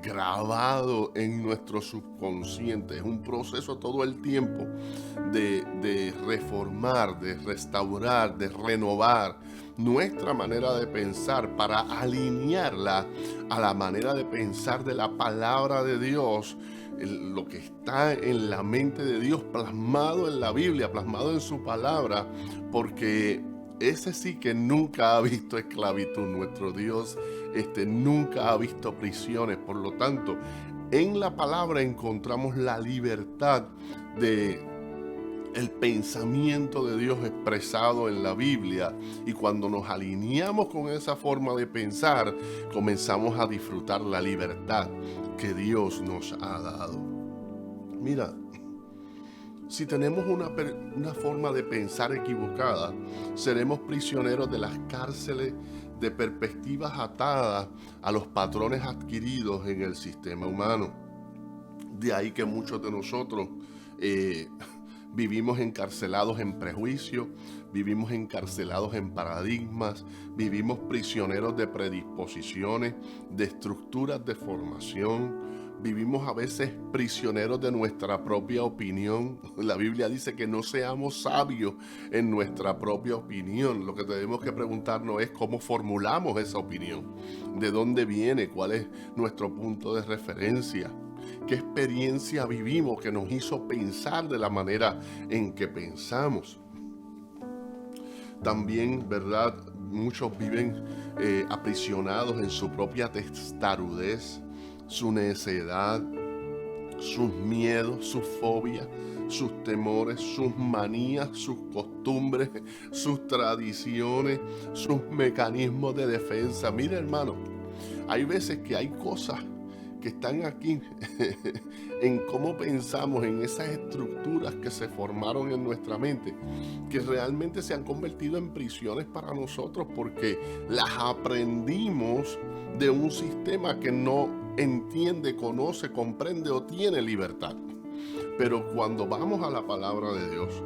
grabado en nuestro subconsciente. Es un proceso todo el tiempo de reformar, de restaurar, de renovar nuestra manera de pensar para alinearla a la manera de pensar de la palabra de Dios, lo que está en la mente de Dios, plasmado en la Biblia, plasmado en su palabra, porque ese sí que nunca ha visto esclavitud. Nuestro Dios nunca ha visto prisiones. Por lo tanto, en la palabra encontramos la libertad de el pensamiento de Dios expresado en la Biblia, y cuando nos alineamos con esa forma de pensar, comenzamos a disfrutar la libertad que Dios nos ha dado. Mira, si tenemos una forma de pensar equivocada, seremos prisioneros de las cárceles de perspectivas atadas a los patrones adquiridos en el sistema humano. De ahí que muchos de nosotros vivimos encarcelados en prejuicios, vivimos encarcelados en paradigmas, vivimos prisioneros de predisposiciones, de estructuras de formación. Vivimos a veces prisioneros de nuestra propia opinión. La Biblia dice que no seamos sabios en nuestra propia opinión. Lo que tenemos que preguntarnos es cómo formulamos esa opinión, de dónde viene, cuál es nuestro punto de referencia, qué experiencia vivimos que nos hizo pensar de la manera en que pensamos. También, ¿verdad? Muchos viven aprisionados en su propia testarudez, su necedad, sus miedos, sus fobias, sus temores, sus manías, sus costumbres, sus tradiciones, sus mecanismos de defensa. Mira, hermano, hay veces que hay cosas que están aquí en cómo pensamos, en esas estructuras que se formaron en nuestra mente, que realmente se han convertido en prisiones para nosotros, porque las aprendimos de un sistema que no entiende, conoce, comprende o tiene libertad. Pero cuando vamos a la palabra de Dios,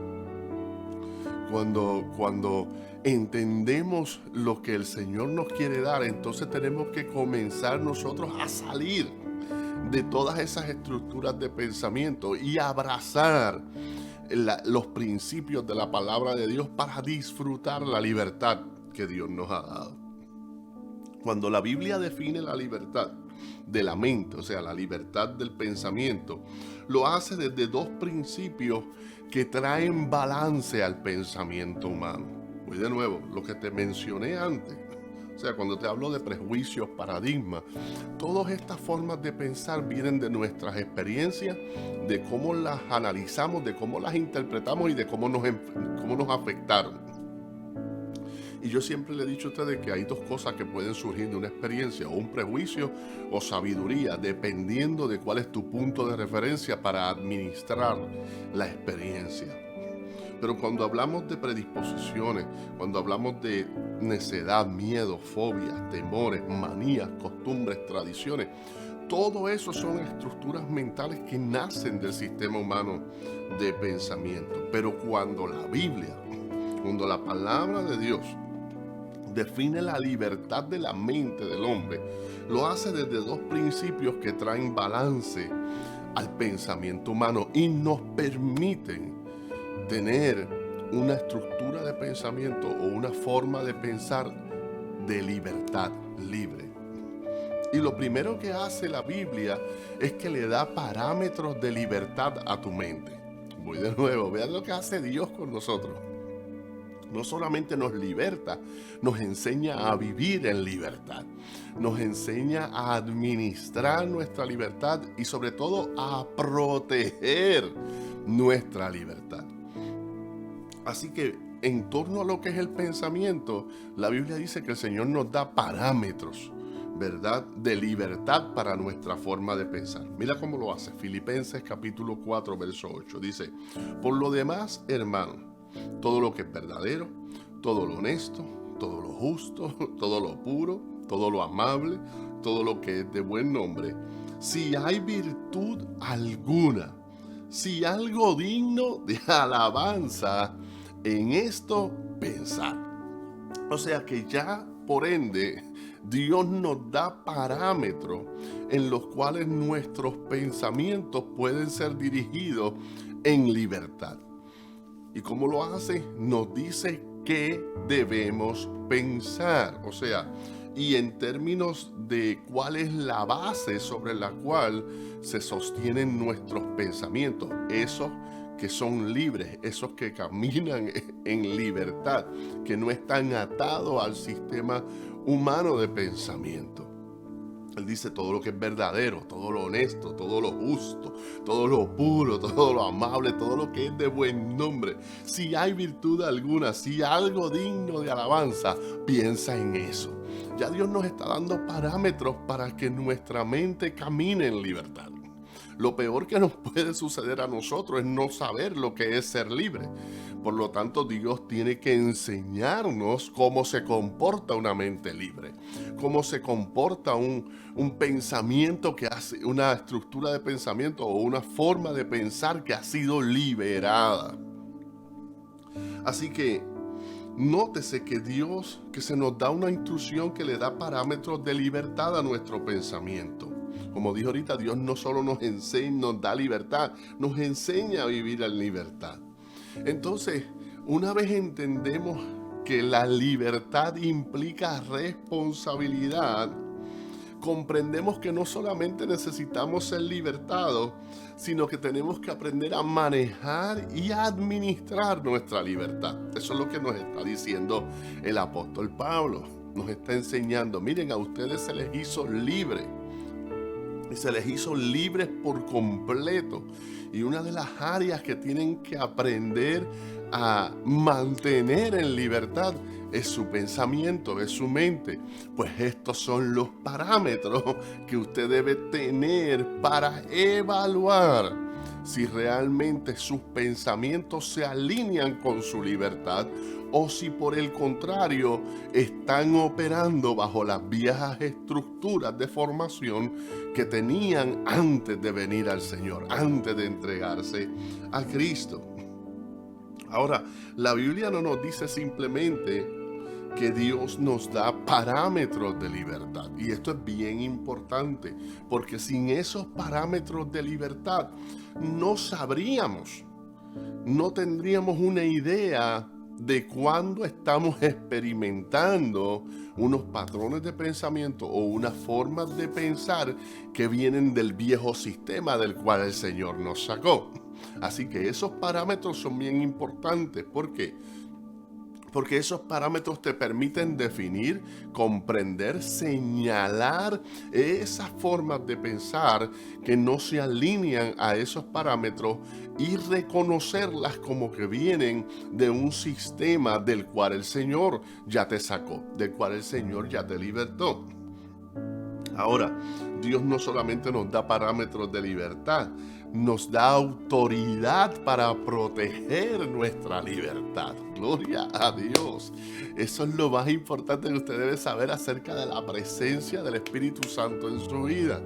cuando entendemos lo que el Señor nos quiere dar, entonces tenemos que comenzar nosotros a salir de todas esas estructuras de pensamiento y abrazar los principios de la palabra de Dios para disfrutar la libertad que Dios nos ha dado. Cuando la Biblia define la libertad de la mente, o sea, la libertad del pensamiento, lo hace desde dos principios que traen balance al pensamiento humano. Pues de nuevo, lo que te mencioné antes, o sea, cuando te hablo de prejuicios, paradigmas, todas estas formas de pensar vienen de nuestras experiencias, de cómo las analizamos, de cómo las interpretamos y de cómo nos afectaron. Y yo siempre le he dicho a ustedes que hay dos cosas que pueden surgir de una experiencia: o un prejuicio o sabiduría, dependiendo de cuál es tu punto de referencia para administrar la experiencia. Pero cuando hablamos de predisposiciones, cuando hablamos de necedad, miedo, fobias, temores, manías, costumbres, tradiciones, todo eso son estructuras mentales que nacen del sistema humano de pensamiento. Pero cuando la Biblia, cuando la palabra de Dios define la libertad de la mente del hombre, lo hace desde dos principios que traen balance al pensamiento humano y nos permiten tener una estructura de pensamiento o una forma de pensar de libertad, libre. Y lo primero que hace la Biblia es que le da parámetros de libertad a tu mente. voy de nuevo, vean lo que hace Dios con nosotros. No solamente nos liberta, nos enseña a vivir en libertad. Nos enseña a administrar nuestra libertad y sobre todo a proteger nuestra libertad. Así que en torno a lo que es el pensamiento, la Biblia dice que el Señor nos da parámetros, ¿verdad?, de libertad para nuestra forma de pensar. Mira cómo lo hace. Filipenses capítulo 4, verso 8. Dice: por lo demás, hermanos, todo lo que es verdadero, todo lo honesto, todo lo justo, todo lo puro, todo lo amable, todo lo que es de buen nombre, si hay virtud alguna, si algo digno de alabanza, en esto pensar. O sea que ya por ende Dios nos da parámetros en los cuales nuestros pensamientos pueden ser dirigidos en libertad. ¿Y cómo lo hace? Nos dice qué debemos pensar. O sea, y en términos de cuál es la base sobre la cual se sostienen nuestros pensamientos. Esos que son libres, esos que caminan en libertad, que no están atados al sistema humano de pensamiento. Él dice todo lo que es verdadero, todo lo honesto, todo lo justo, todo lo puro, todo lo amable, todo lo que es de buen nombre. Si hay virtud alguna, si algo digno de alabanza, piensa en eso. Ya Dios nos está dando parámetros para que nuestra mente camine en libertad. Lo peor que nos puede suceder a nosotros es no saber lo que es ser libre. Por lo tanto, Dios tiene que enseñarnos cómo se comporta una mente libre, cómo se comporta un pensamiento que hace, una estructura de pensamiento o una forma de pensar que ha sido liberada. Así que nótese que Dios, que se nos da una instrucción que le da parámetros de libertad a nuestro pensamiento. Como dijo ahorita, Dios no solo nos enseña, nos da libertad, nos enseña a vivir en libertad. Entonces, una vez entendemos que la libertad implica responsabilidad, comprendemos que no solamente necesitamos ser libertados, sino que tenemos que aprender a manejar y a administrar nuestra libertad. Eso es lo que nos está diciendo el apóstol Pablo. Nos está enseñando, miren, a ustedes se les hizo libre. Y se les hizo libres por completo. Y una de las áreas que tienen que aprender a mantener en libertad es su pensamiento, es su mente. Pues estos son los parámetros que usted debe tener para evaluar si realmente sus pensamientos se alinean con su libertad o si por el contrario están operando bajo las viejas estructuras de formación que tenían antes de venir al Señor, antes de entregarse a Cristo. Ahora, la Biblia no nos dice simplemente que Dios nos da parámetros de libertad. Y esto es bien importante, porque sin esos parámetros de libertad no sabríamos, no tendríamos una idea de cuándo estamos experimentando unos patrones de pensamiento o unas formas de pensar que vienen del viejo sistema del cual el Señor nos sacó. Así que esos parámetros son bien importantes. ¿Por qué? Porque esos parámetros te permiten definir, comprender, señalar esas formas de pensar que no se alinean a esos parámetros y reconocerlas como que vienen de un sistema del cual el Señor ya te sacó, del cual el Señor ya te libertó. Ahora, Dios no solamente nos da parámetros de libertad, nos da autoridad para proteger nuestra libertad. Gloria a Dios. Eso es lo más importante que usted debe saber acerca de la presencia del Espíritu Santo en su vida.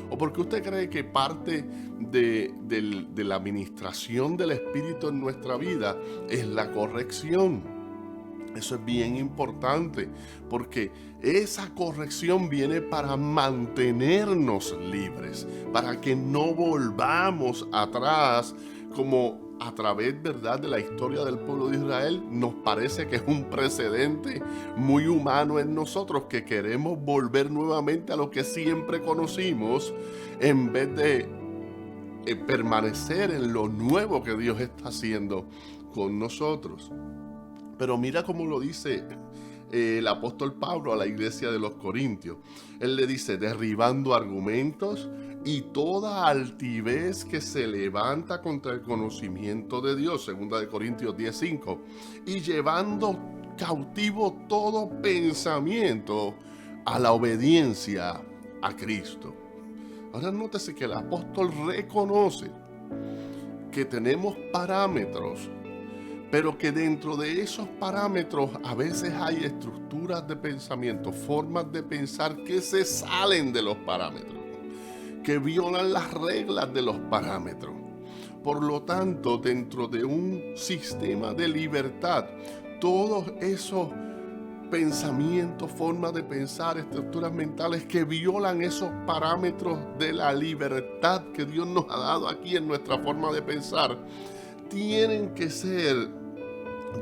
¿O porque usted cree que parte de la administración del Espíritu en nuestra vida es la corrección? Eso es bien importante, porque esa corrección viene para mantenernos libres, para que no volvamos atrás, como a través, ¿verdad?, de la historia del pueblo de Israel. Nos parece que es un precedente muy humano en nosotros, que queremos volver nuevamente a lo que siempre conocimos, en vez de permanecer en lo nuevo que Dios está haciendo con nosotros. Pero mira cómo lo dice el apóstol Pablo a la iglesia de los Corintios. Él le dice, derribando argumentos y toda altivez que se levanta contra el conocimiento de Dios, 2 Corintios 10:5, y llevando cautivo todo pensamiento a la obediencia a Cristo. Ahora nótese que el apóstol reconoce que tenemos parámetros, pero que dentro de esos parámetros a veces hay estructuras de pensamiento, formas de pensar que se salen de los parámetros, que violan las reglas de los parámetros. Por lo tanto, dentro de un sistema de libertad, todos esos pensamientos, formas de pensar, estructuras mentales que violan esos parámetros de la libertad que Dios nos ha dado aquí en nuestra forma de pensar, tienen que ser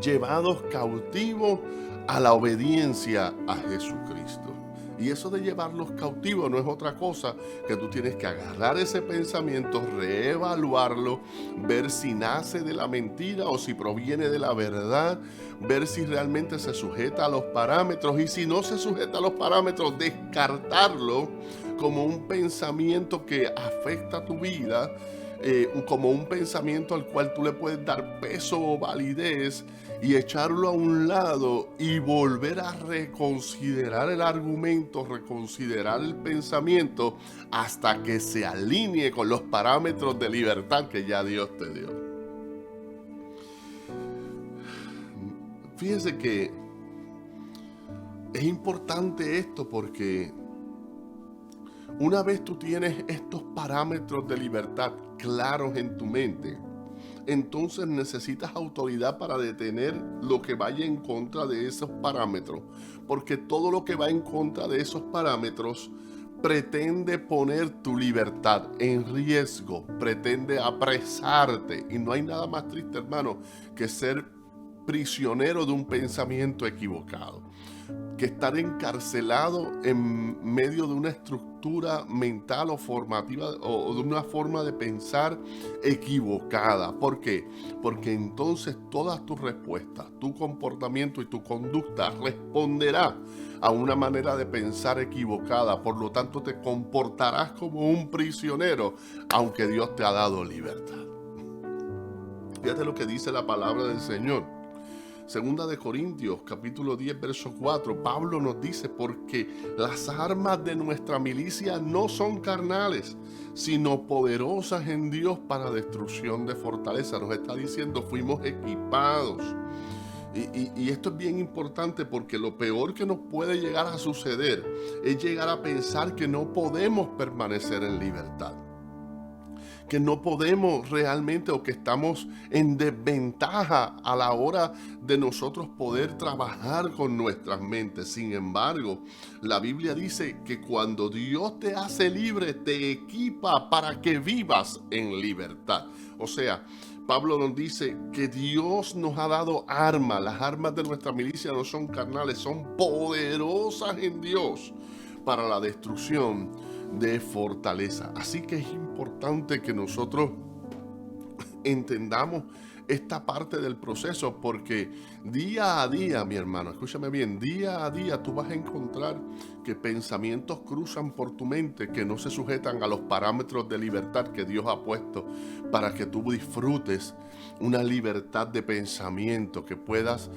llevados cautivos a la obediencia a Jesucristo. Y eso de llevarlos cautivos no es otra cosa que tú tienes que agarrar ese pensamiento, reevaluarlo, ver si nace de la mentira o si proviene de la verdad, ver si realmente se sujeta a los parámetros, y si no se sujeta a los parámetros, descartarlo como un pensamiento que afecta a tu vida, como un pensamiento al cual tú le puedes dar peso o validez, y echarlo a un lado y volver a reconsiderar el argumento, reconsiderar el pensamiento hasta que se alinee con los parámetros de libertad que ya Dios te dio. Fíjense que es importante esto porque una vez tú tienes estos parámetros de libertad claros en tu mente, entonces necesitas autoridad para detener lo que vaya en contra de esos parámetros, porque todo lo que va en contra de esos parámetros pretende poner tu libertad en riesgo, pretende apresarte, y no hay nada más triste, hermano, que ser prisionero de un pensamiento equivocado, que estar encarcelado en medio de una estructura mental o formativa o de una forma de pensar equivocada. ¿Por qué? Porque entonces todas tus respuestas, tu comportamiento y tu conducta responderá a una manera de pensar equivocada. Por lo tanto, te comportarás como un prisionero, aunque Dios te ha dado libertad. Fíjate lo que dice la palabra del Señor. 2 Corintios, capítulo 10, verso 4, Pablo nos dice, porque las armas de nuestra milicia no son carnales, sino poderosas en Dios para destrucción de fortaleza. Nos está diciendo, fuimos equipados. Y esto es bien importante porque lo peor que nos puede llegar a suceder es llegar a pensar que no podemos permanecer en libertad, que no podemos realmente, o que estamos en desventaja a la hora de nosotros poder trabajar con nuestras mentes. Sin embargo, la Biblia dice que cuando Dios te hace libre, te equipa para que vivas en libertad. O sea, Pablo nos dice que Dios nos ha dado armas. Las armas de nuestra milicia no son carnales, son poderosas en Dios para la destrucción de fortaleza. Así que es importante que nosotros entendamos esta parte del proceso, porque día a día, mi hermano, escúchame bien, día a día tú vas a encontrar que pensamientos cruzan por tu mente que no se sujetan a los parámetros de libertad que Dios ha puesto para que tú disfrutes una libertad de pensamiento, que puedas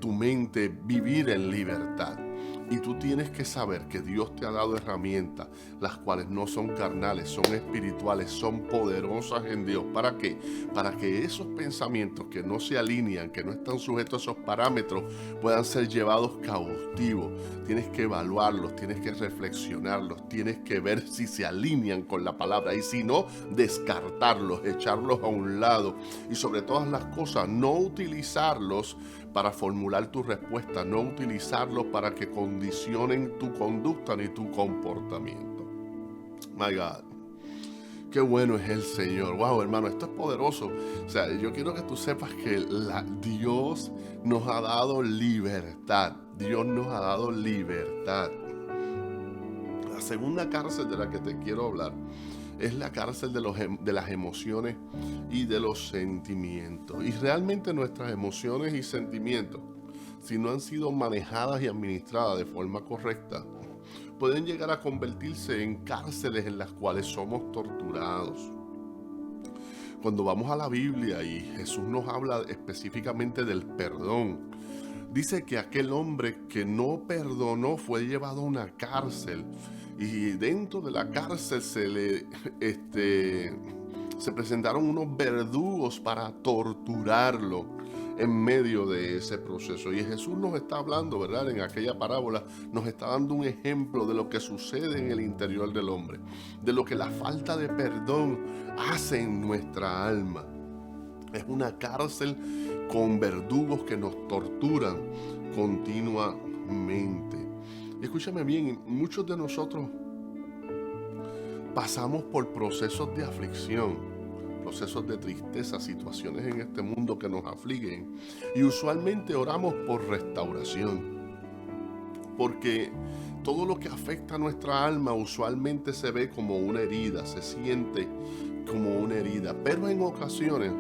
tu mente vivir en libertad. Y tú tienes que saber que Dios te ha dado herramientas, las cuales no son carnales, son espirituales, son poderosas en Dios. ¿Para qué? Para que esos pensamientos que no se alinean, que no están sujetos a esos parámetros, puedan ser llevados cautivos. Tienes que evaluarlos, tienes que reflexionarlos, tienes que ver si se alinean con la palabra. Y si no, descartarlos, echarlos a un lado. Y sobre todas las cosas, no utilizarlos para formular tu respuesta, no utilizarlos para que condicionen tu conducta ni tu comportamiento. My God, qué bueno es el Señor. Wow, hermano, esto es poderoso. O sea, yo quiero que tú sepas que Dios nos ha dado libertad. Dios nos ha dado libertad. La segunda cárcel de la que te quiero hablar es la cárcel de las emociones y de los sentimientos. Y realmente nuestras emociones y sentimientos, si no han sido manejadas y administradas de forma correcta, pueden llegar a convertirse en cárceles en las cuales somos torturados. Cuando vamos a la Biblia y Jesús nos habla específicamente del perdón, dice que aquel hombre que no perdonó fue llevado a una cárcel, y dentro de la cárcel se presentaron unos verdugos para torturarlo en medio de ese proceso. Y Jesús nos está hablando, ¿verdad? En aquella parábola nos está dando un ejemplo de lo que sucede en el interior del hombre, de lo que la falta de perdón hace en nuestra alma. Es una cárcel con verdugos que nos torturan continuamente. Escúchame bien, muchos de nosotros pasamos por procesos de aflicción, procesos de tristeza, situaciones en este mundo que nos afligen, y usualmente oramos por restauración, porque todo lo que afecta a nuestra alma usualmente se ve como una herida, se siente como una herida, pero en ocasiones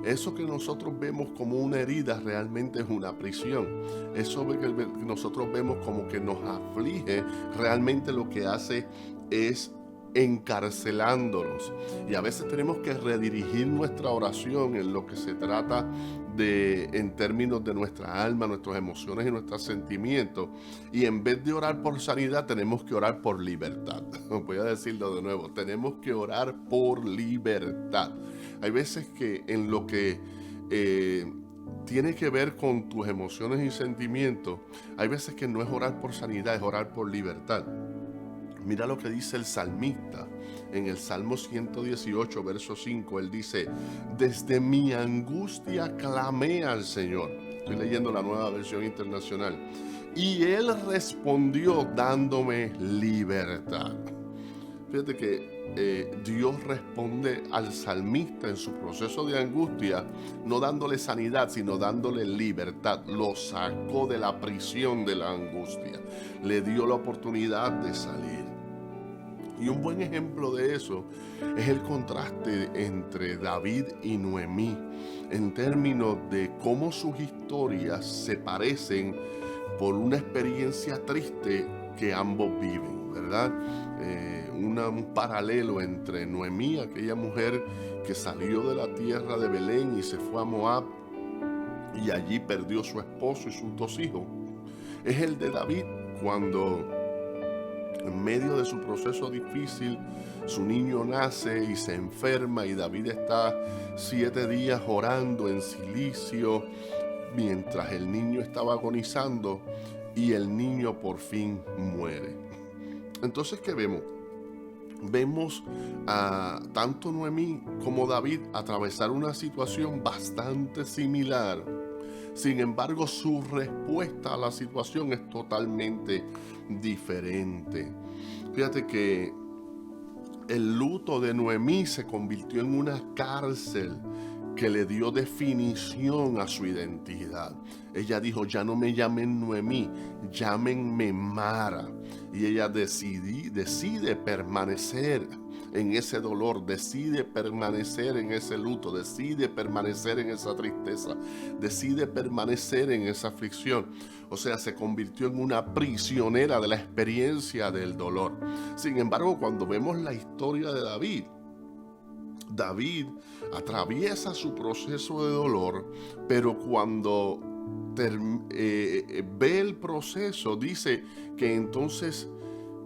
eso que nosotros vemos como una herida realmente es una prisión. Eso que nosotros vemos como que nos aflige, realmente lo que hace es encarcelándonos. Y a veces tenemos que redirigir nuestra oración en lo que se trata en términos de nuestra alma, nuestras emociones y nuestros sentimientos. Y en vez de orar por sanidad, tenemos que orar por libertad. Voy a decirlo de nuevo, tenemos que orar por libertad. Hay veces que en lo que tiene que ver con tus emociones y sentimientos, hay veces que no es orar por sanidad, es orar por libertad. Mira lo que dice el salmista en el Salmo 118, verso 5. Él dice: desde mi angustia clamé al Señor. Estoy leyendo la Nueva Versión Internacional. Y Él respondió dándome libertad. Fíjate que Dios responde al salmista en su proceso de angustia, no dándole sanidad, sino dándole libertad. Lo sacó de la prisión de la angustia. Le dio la oportunidad de salir. Y un buen ejemplo de eso es el contraste entre David y Noemí, en términos de cómo sus historias se parecen por una experiencia triste que ambos viven, ¿verdad? Un paralelo entre Noemí, aquella mujer que salió de la tierra de Belén y se fue a Moab, y allí perdió su esposo y sus 2 hijos. Es el de David cuando, en medio de su proceso difícil, su niño nace y se enferma, y David está 7 días orando en silicio mientras el niño estaba agonizando, y el niño por fin muere. Entonces, ¿qué vemos? Vemos a tanto Noemí como David atravesar una situación bastante similar. Sin embargo, su respuesta a la situación es totalmente diferente. Fíjate que el luto de Noemí se convirtió en una cárcel que le dio definición a su identidad. Ella dijo: ya no me llamen Noemí, llámenme Mara. Y ella decide permanecer en ese dolor, decide permanecer en ese luto, decide permanecer en esa tristeza, decide permanecer en esa aflicción. O sea, se convirtió en una prisionera de la experiencia del dolor. Sin embargo, cuando vemos la historia de David atraviesa su proceso de dolor, pero cuando ve el proceso, dice que entonces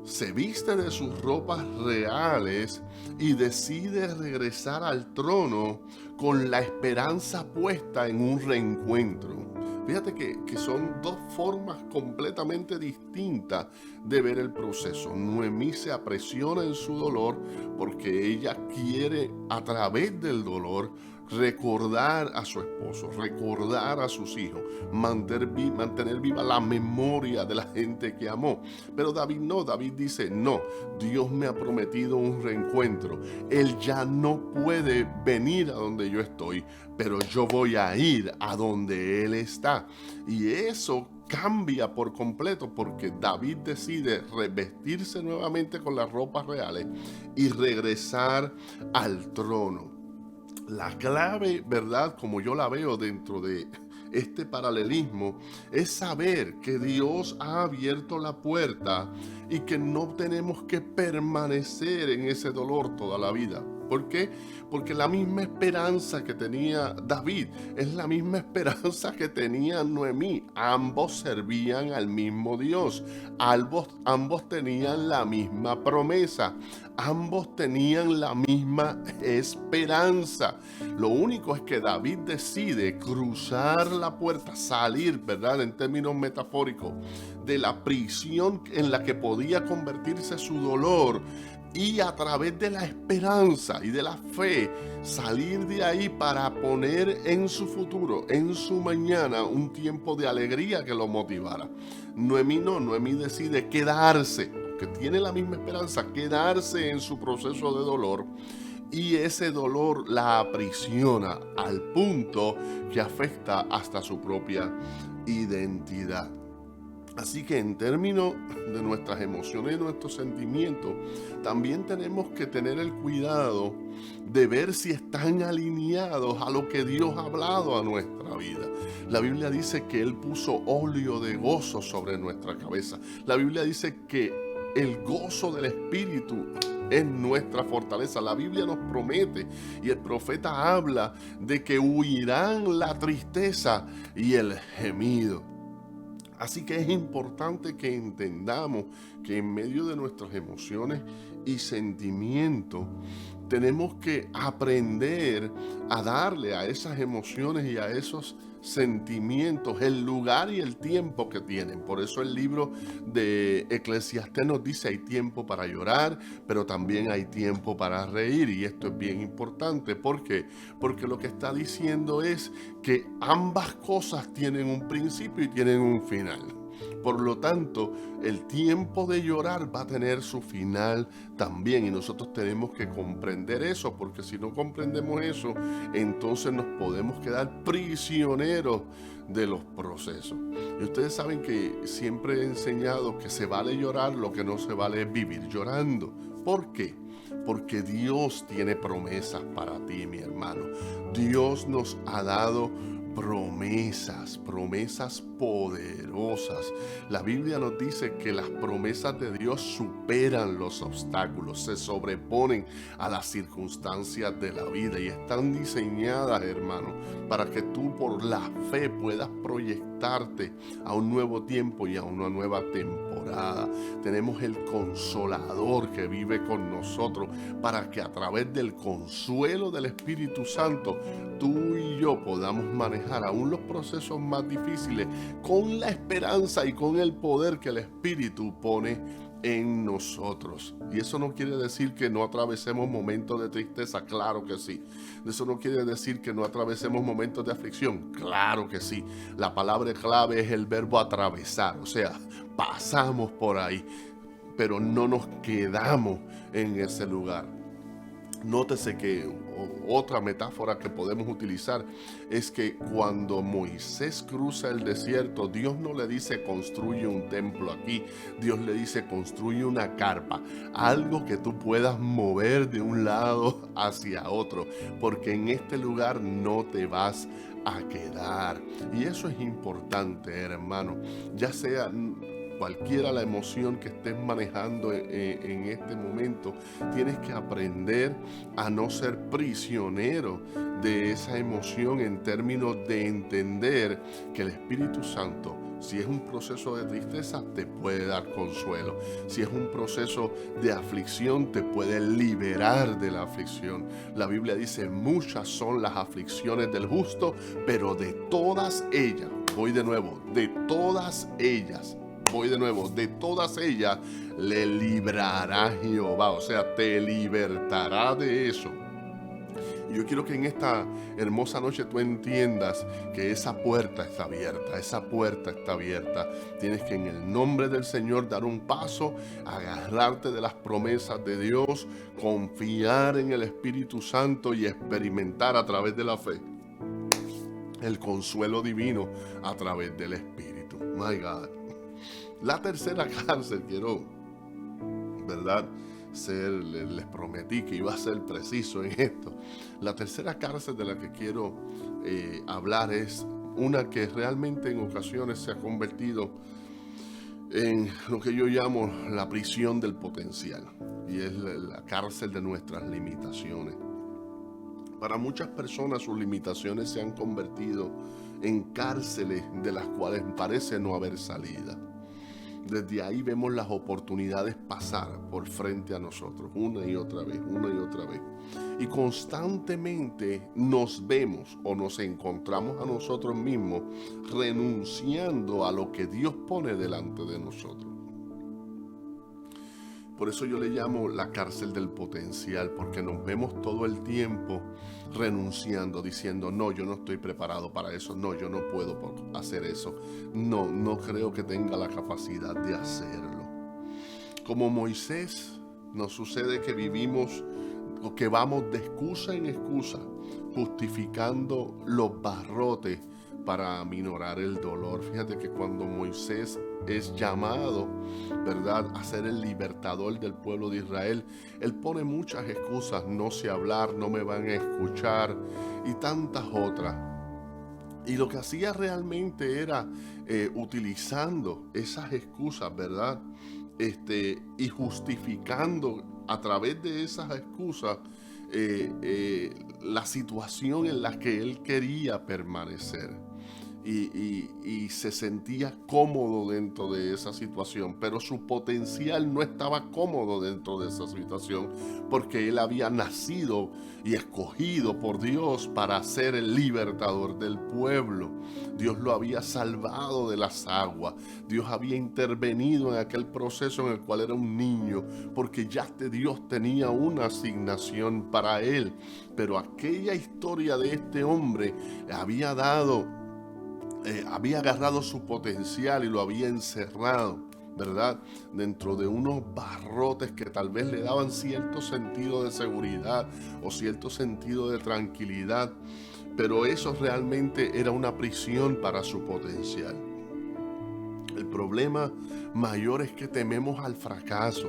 se viste de sus ropas reales y decide regresar al trono con la esperanza puesta en un reencuentro. Fíjate que son 2 formas completamente distintas de ver el proceso. Noemí se aprisiona en su dolor porque ella quiere, a través del dolor, recordar a su esposo, recordar a sus hijos, mantener viva la memoria de la gente que amó. Pero David no, David dice: no, Dios me ha prometido un reencuentro. Él ya no puede venir a donde yo estoy, pero yo voy a ir a donde Él está. Y eso cambia por completo porque David decide revestirse nuevamente con las ropas reales y regresar al trono. La clave, ¿verdad? Como yo la veo dentro de este paralelismo, es saber que Dios ha abierto la puerta y que no tenemos que permanecer en ese dolor toda la vida. ¿Por qué? Porque la misma esperanza que tenía David es la misma esperanza que tenía Noemí. Ambos servían al mismo Dios. Ambos tenían la misma promesa. Ambos tenían la misma esperanza. Lo único es que David decide cruzar la puerta, salir, ¿verdad? En términos metafóricos, de la prisión en la que podía convertirse su dolor, y a través de la esperanza y de la fe salir de ahí para poner en su futuro, en su mañana, un tiempo de alegría que lo motivara. Noemí no, Noemí decide quedarse, que tiene la misma esperanza, quedarse en su proceso de dolor, y ese dolor la aprisiona al punto que afecta hasta su propia identidad. Así que en términos de nuestras emociones y nuestros sentimientos, también tenemos que tener el cuidado de ver si están alineados a lo que Dios ha hablado a nuestra vida. La Biblia dice que Él puso óleo de gozo sobre nuestra cabeza. La Biblia dice que el gozo del Espíritu es nuestra fortaleza. La Biblia nos promete y el profeta habla de que huirán la tristeza y el gemido. Así que es importante que entendamos que en medio de nuestras emociones y sentimientos tenemos que aprender a darle a esas emociones y a esos sentimientos el lugar y el tiempo que tienen. Por eso el libro de Eclesiastés nos dice: hay tiempo para llorar, pero también hay tiempo para reír. Y esto es bien importante. ¿Por qué? Porque lo que está diciendo es que ambas cosas tienen un principio y tienen un final. Por lo tanto, el tiempo de llorar va a tener su final también, y nosotros tenemos que comprender eso, porque si no comprendemos eso, entonces nos podemos quedar prisioneros de los procesos. Y ustedes saben que siempre he enseñado que se vale llorar, lo que no se vale es vivir llorando. ¿Por qué? Porque Dios tiene promesas para ti, mi hermano. Dios nos ha dado promesas poderosas. La Biblia nos dice que las promesas de Dios superan los obstáculos, se sobreponen a las circunstancias de la vida y están diseñadas, hermano, para que tú por la fe puedas proyectarte a un nuevo tiempo y a una nueva temporada. Tenemos el Consolador que vive con nosotros para que a través del consuelo del Espíritu Santo tú y yo podamos manejar aún los procesos más difíciles con la esperanza y con el poder que el Espíritu pone en nosotros. Y eso no quiere decir que no atravesemos momentos de tristeza, claro que sí. Eso no quiere decir que no atravesemos momentos de aflicción, claro que sí. La palabra clave es el verbo atravesar, o sea, pasamos por ahí, pero no nos quedamos en ese lugar. Nótese que otra metáfora que podemos utilizar es que cuando Moisés cruza el desierto, Dios no le dice construye un templo aquí, Dios le dice construye una carpa, algo que tú puedas mover de un lado hacia otro, porque en este lugar no te vas a quedar. Y eso es importante, hermano, ya sea cualquiera la emoción que estés manejando en este momento, tienes que aprender a no ser prisionero de esa emoción en términos de entender que el Espíritu Santo, si es un proceso de tristeza, te puede dar consuelo. Si es un proceso de aflicción, te puede liberar de la aflicción. La Biblia dice, muchas son las aflicciones del justo, pero de todas ellas, de todas ellas le librará Jehová, o sea, te libertará de eso. Y yo quiero que en esta hermosa noche tú entiendas que esa puerta está abierta. Tienes que en el nombre del Señor dar un paso, agarrarte de las promesas de Dios, confiar en el Espíritu Santo y experimentar a través de la fe el consuelo divino a través del Espíritu. My God. La tercera cárcel, quiero, ¿verdad?, les prometí que iba a ser preciso en esto. La tercera cárcel de la que quiero hablar es una que realmente en ocasiones se ha convertido en lo que yo llamo la prisión del potencial, y es la cárcel de nuestras limitaciones. Para muchas personas sus limitaciones se han convertido en cárceles de las cuales parece no haber salida. Desde ahí vemos las oportunidades pasar por frente a nosotros una y otra vez, y constantemente nos vemos o nos encontramos a nosotros mismos renunciando a lo que Dios pone delante de nosotros. Por eso yo le llamo la cárcel del potencial, porque nos vemos todo el tiempo renunciando, diciendo, no, yo no estoy preparado para eso, no, yo no puedo hacer eso, no creo que tenga la capacidad de hacerlo. Como Moisés, nos sucede que vivimos o que vamos de excusa en excusa, justificando los barrotes para aminorar el dolor. Fíjate que cuando Moisés es llamado, ¿verdad?, a ser el libertador del pueblo de Israel, él pone muchas excusas: no sé hablar, no me van a escuchar, y tantas otras. Y lo que hacía realmente era utilizando esas excusas, ¿verdad?, y justificando a través de esas excusas la situación en la que él quería permanecer. Y se sentía cómodo dentro de esa situación, pero su potencial no estaba cómodo dentro de esa situación, porque él había nacido y escogido por Dios para ser el libertador del pueblo. Dios lo había salvado de las aguas, Dios había intervenido en aquel proceso en el cual era un niño, porque ya Dios tenía una asignación para él. Pero aquella historia de este hombre había agarrado su potencial y lo había encerrado, ¿verdad?, dentro de unos barrotes que tal vez le daban cierto sentido de seguridad o cierto sentido de tranquilidad, pero eso realmente era una prisión para su potencial. El problema mayor es que tememos al fracaso.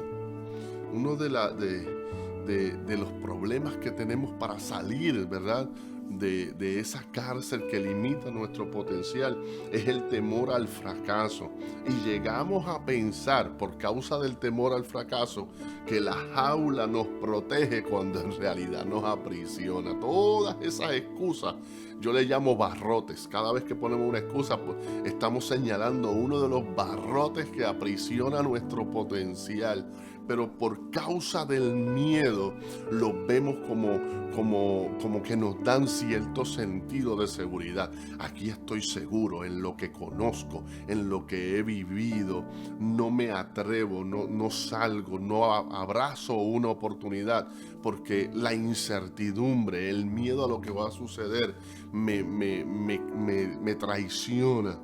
Uno de los problemas que tenemos para salir, ¿verdad?, de esa cárcel que limita nuestro potencial es el temor al fracaso. Y llegamos a pensar, por causa del temor al fracaso, que la jaula nos protege cuando en realidad nos aprisiona. Todas esas excusas yo le llamo barrotes. Cada vez que ponemos una excusa, pues estamos señalando uno de los barrotes que aprisiona nuestro potencial. Pero por causa del miedo los vemos como que nos dan cierto sentido de seguridad. Aquí estoy seguro, en lo que conozco, en lo que he vivido. No me atrevo, no salgo, no abrazo una oportunidad, porque la incertidumbre, el miedo a lo que va a suceder me traiciona.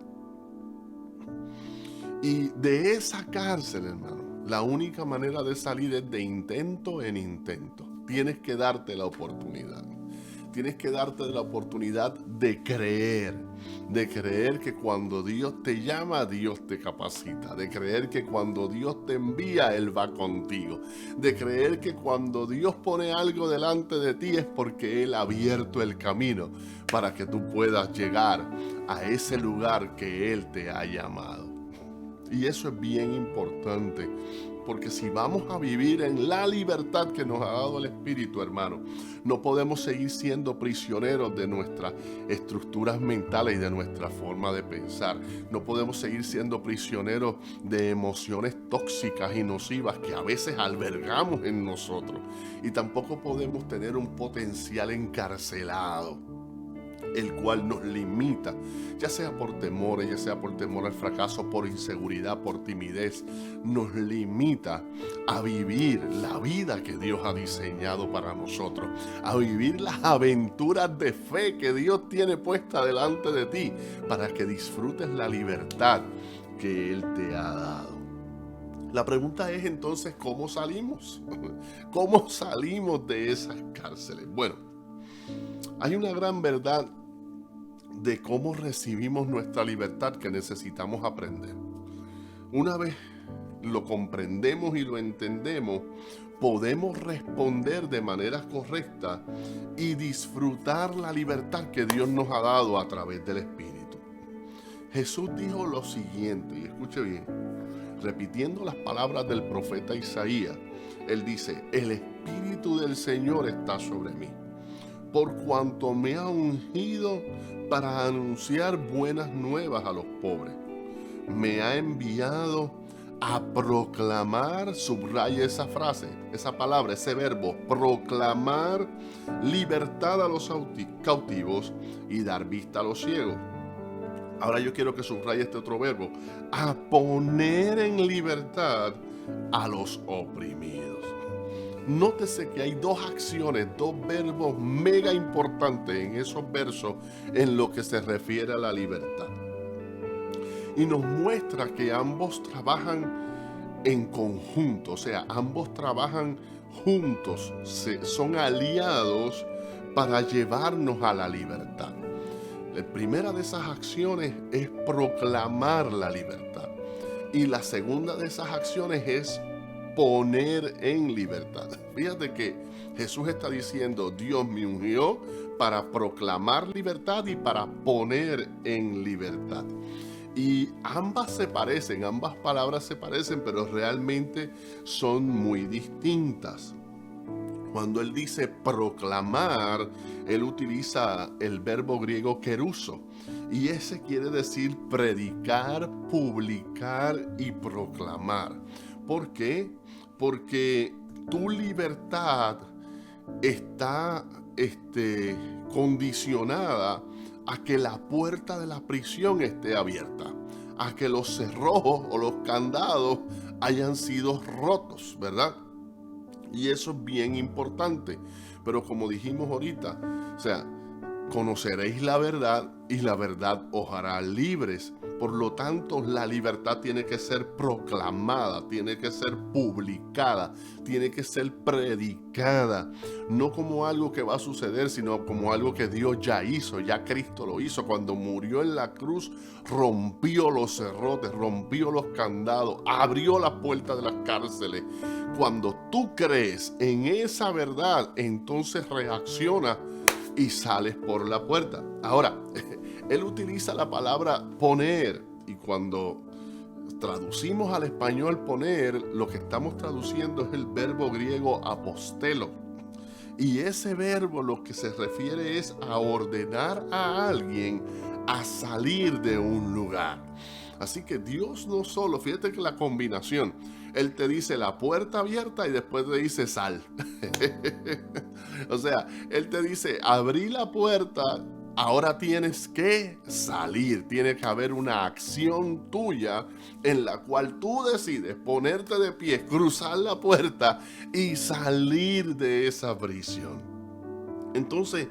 Y de esa cárcel, hermano, la única manera de salir es de intento en intento. Tienes que darte la oportunidad. Tienes que darte la oportunidad de creer que cuando Dios te llama, Dios te capacita, de creer que cuando Dios te envía, Él va contigo, de creer que cuando Dios pone algo delante de ti es porque Él ha abierto el camino para que tú puedas llegar a ese lugar que Él te ha llamado. Y eso es bien importante, porque si vamos a vivir en la libertad que nos ha dado el Espíritu, hermano, no podemos seguir siendo prisioneros de nuestras estructuras mentales y de nuestra forma de pensar. No podemos seguir siendo prisioneros de emociones tóxicas y nocivas que a veces albergamos en nosotros. Y tampoco podemos tener un potencial encarcelado, el cual nos limita, ya sea por temores, ya sea por temor al fracaso, por inseguridad, por timidez. Nos limita a vivir la vida que Dios ha diseñado para nosotros, a vivir las aventuras de fe que Dios tiene puesta delante de ti, para que disfrutes la libertad que Él te ha dado. La pregunta es entonces, ¿cómo salimos? ¿Cómo salimos de esas cárceles? Bueno, hay una gran verdad de cómo recibimos nuestra libertad que necesitamos aprender. Una vez lo comprendemos y lo entendemos, podemos responder de manera correcta y disfrutar la libertad que Dios nos ha dado a través del Espíritu. Jesús dijo lo siguiente, y escuche bien, repitiendo las palabras del profeta Isaías, él dice: el Espíritu del Señor está sobre mí, por cuanto me ha ungido para anunciar buenas nuevas a los pobres. Me ha enviado a proclamar, subraya esa frase, esa palabra, ese verbo, proclamar libertad a los cautivos y dar vista a los ciegos. Ahora yo quiero que subraye este otro verbo, a poner en libertad a los oprimidos. Nótese que hay dos acciones, dos verbos mega importantes en esos versos en lo que se refiere a la libertad. Y nos muestra que ambos trabajan en conjunto, o sea, ambos trabajan juntos, son aliados para llevarnos a la libertad. La primera de esas acciones es proclamar la libertad. Y la segunda de esas acciones es poner en libertad. Fíjate que Jesús está diciendo: Dios me ungió para proclamar libertad y para poner en libertad. Y ambas se parecen, ambas palabras se parecen, pero realmente son muy distintas. Cuando él dice proclamar, él utiliza el verbo griego keruso, y ese quiere decir predicar, publicar y proclamar. ¿Por qué? Porque tu libertad está condicionada a que la puerta de la prisión esté abierta, a que los cerrojos o los candados hayan sido rotos, ¿verdad? Y eso es bien importante. Pero como dijimos ahorita, o sea, conoceréis la verdad y la verdad os hará libres. Por lo tanto, la libertad tiene que ser proclamada, tiene que ser publicada, tiene que ser predicada. No como algo que va a suceder, sino como algo que Dios ya hizo, ya Cristo lo hizo. Cuando murió en la cruz, rompió los cerrotes, rompió los candados, abrió las puertas de las cárceles. Cuando tú crees en esa verdad, entonces reacciona y sales por la puerta. Ahora, él utiliza la palabra poner, y cuando traducimos al español poner, lo que estamos traduciendo es el verbo griego apostelo. Y ese verbo lo que se refiere es a ordenar a alguien a salir de un lugar. Así que Dios no solo, fíjate que la combinación, Él te dice la puerta abierta y después te dice sal. O sea, Él te dice abrí la puerta, ahora tienes que salir. Tiene que haber una acción tuya en la cual tú decides ponerte de pie, cruzar la puerta y salir de esa prisión. Entonces,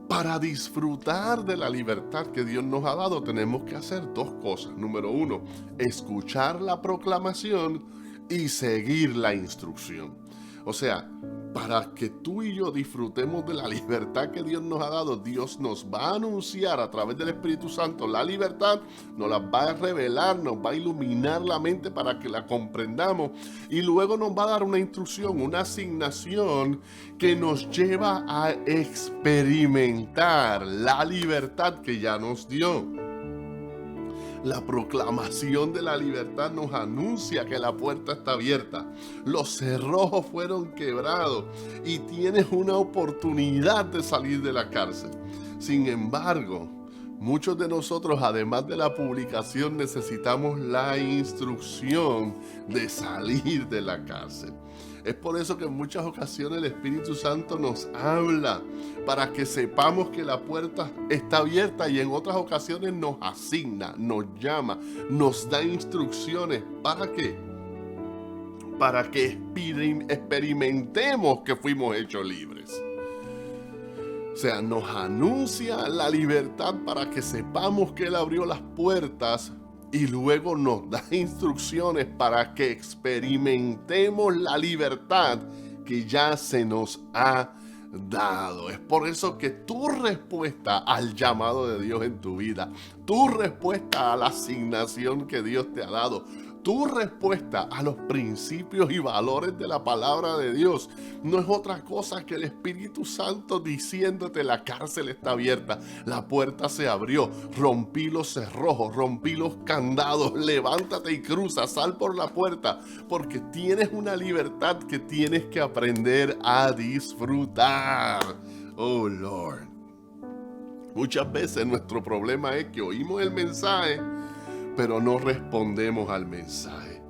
para disfrutar de la libertad que Dios nos ha dado, tenemos que hacer dos cosas. Número uno, escuchar la proclamación y seguir la instrucción. O sea, para que tú y yo disfrutemos de la libertad que Dios nos ha dado, Dios nos va a anunciar a través del Espíritu Santo la libertad, nos la va a revelar, nos va a iluminar la mente para que la comprendamos, y luego nos va a dar una instrucción, una asignación que nos lleva a experimentar la libertad que ya nos dio. La proclamación de la libertad nos anuncia que la puerta está abierta, los cerrojos fueron quebrados y tienes una oportunidad de salir de la cárcel. Sin embargo, muchos de nosotros, además de la publicación, necesitamos la instrucción de salir de la cárcel. Es por eso que en muchas ocasiones el Espíritu Santo nos habla para que sepamos que la puerta está abierta, y en otras ocasiones nos asigna, nos llama, nos da instrucciones. ¿Para qué? Para que experimentemos que fuimos hechos libres. O sea, nos anuncia la libertad para que sepamos que Él abrió las puertas, y luego nos da instrucciones para que experimentemos la libertad que ya se nos ha dado. Es por eso que tu respuesta al llamado de Dios en tu vida, tu respuesta a la asignación que Dios te ha dado, tu respuesta a los principios y valores de la palabra de Dios no es otra cosa que el Espíritu Santo diciéndote: la cárcel está abierta, la puerta se abrió, rompí los cerrojos, rompí los candados, levántate y cruza, sal por la puerta, porque tienes una libertad que tienes que aprender a disfrutar. Oh Lord. Muchas veces nuestro problema es que oímos el mensaje, pero no respondemos al mensaje.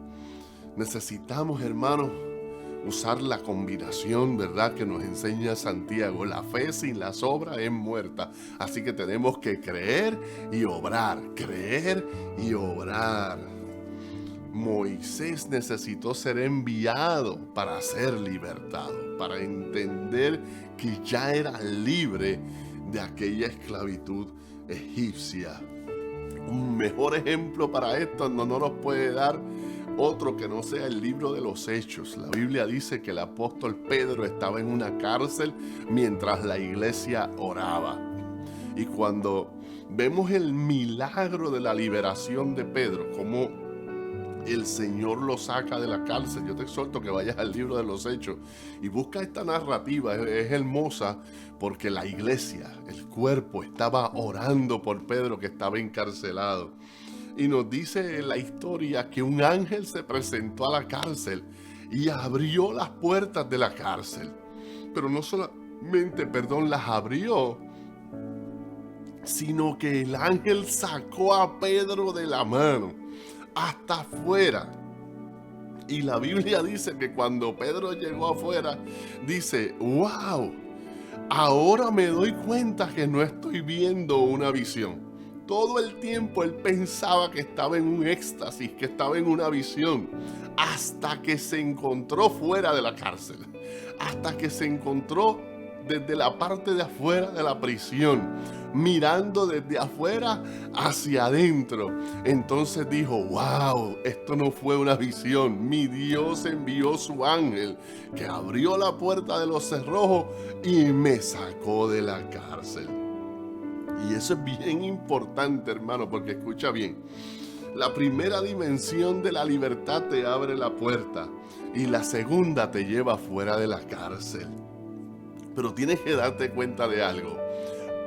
Necesitamos, hermanos, usar la combinación, ¿verdad?, que nos enseña Santiago. La fe sin las obras es muerta. Así que tenemos que creer y obrar. Creer y obrar. Moisés necesitó ser enviado para ser libertado, para entender que ya era libre de aquella esclavitud egipcia. Un mejor ejemplo para esto no nos puede dar otro que no sea el libro de los Hechos. La Biblia dice que el apóstol Pedro estaba en una cárcel mientras la iglesia oraba. Y cuando vemos el milagro de la liberación de Pedro, como el Señor lo saca de la cárcel, yo te exhorto que vayas al libro de los Hechos y busca esta narrativa. Es hermosa porque la iglesia, el cuerpo, estaba orando por Pedro, que estaba encarcelado. Y nos dice la historia que un ángel se presentó a la cárcel y abrió las puertas de la cárcel. Pero no solamente, las abrió, sino que el ángel sacó a Pedro de la mano hasta afuera. Y la Biblia dice que cuando Pedro llegó afuera, dice: wow, ahora me doy cuenta que no estoy viendo una visión. Todo el tiempo él pensaba que estaba en un éxtasis, que estaba en una visión, hasta que se encontró fuera de la cárcel, hasta que se encontró desde la parte de afuera de la prisión, mirando desde afuera hacia adentro. Entonces dijo: wow, esto no fue una visión. Mi Dios envió su ángel que abrió la puerta de los cerrojos y me sacó de la cárcel. Y eso es bien importante, hermano, porque escucha bien. La primera dimensión de la libertad te abre la puerta y la segunda te lleva fuera de la cárcel. Pero tienes que darte cuenta de algo.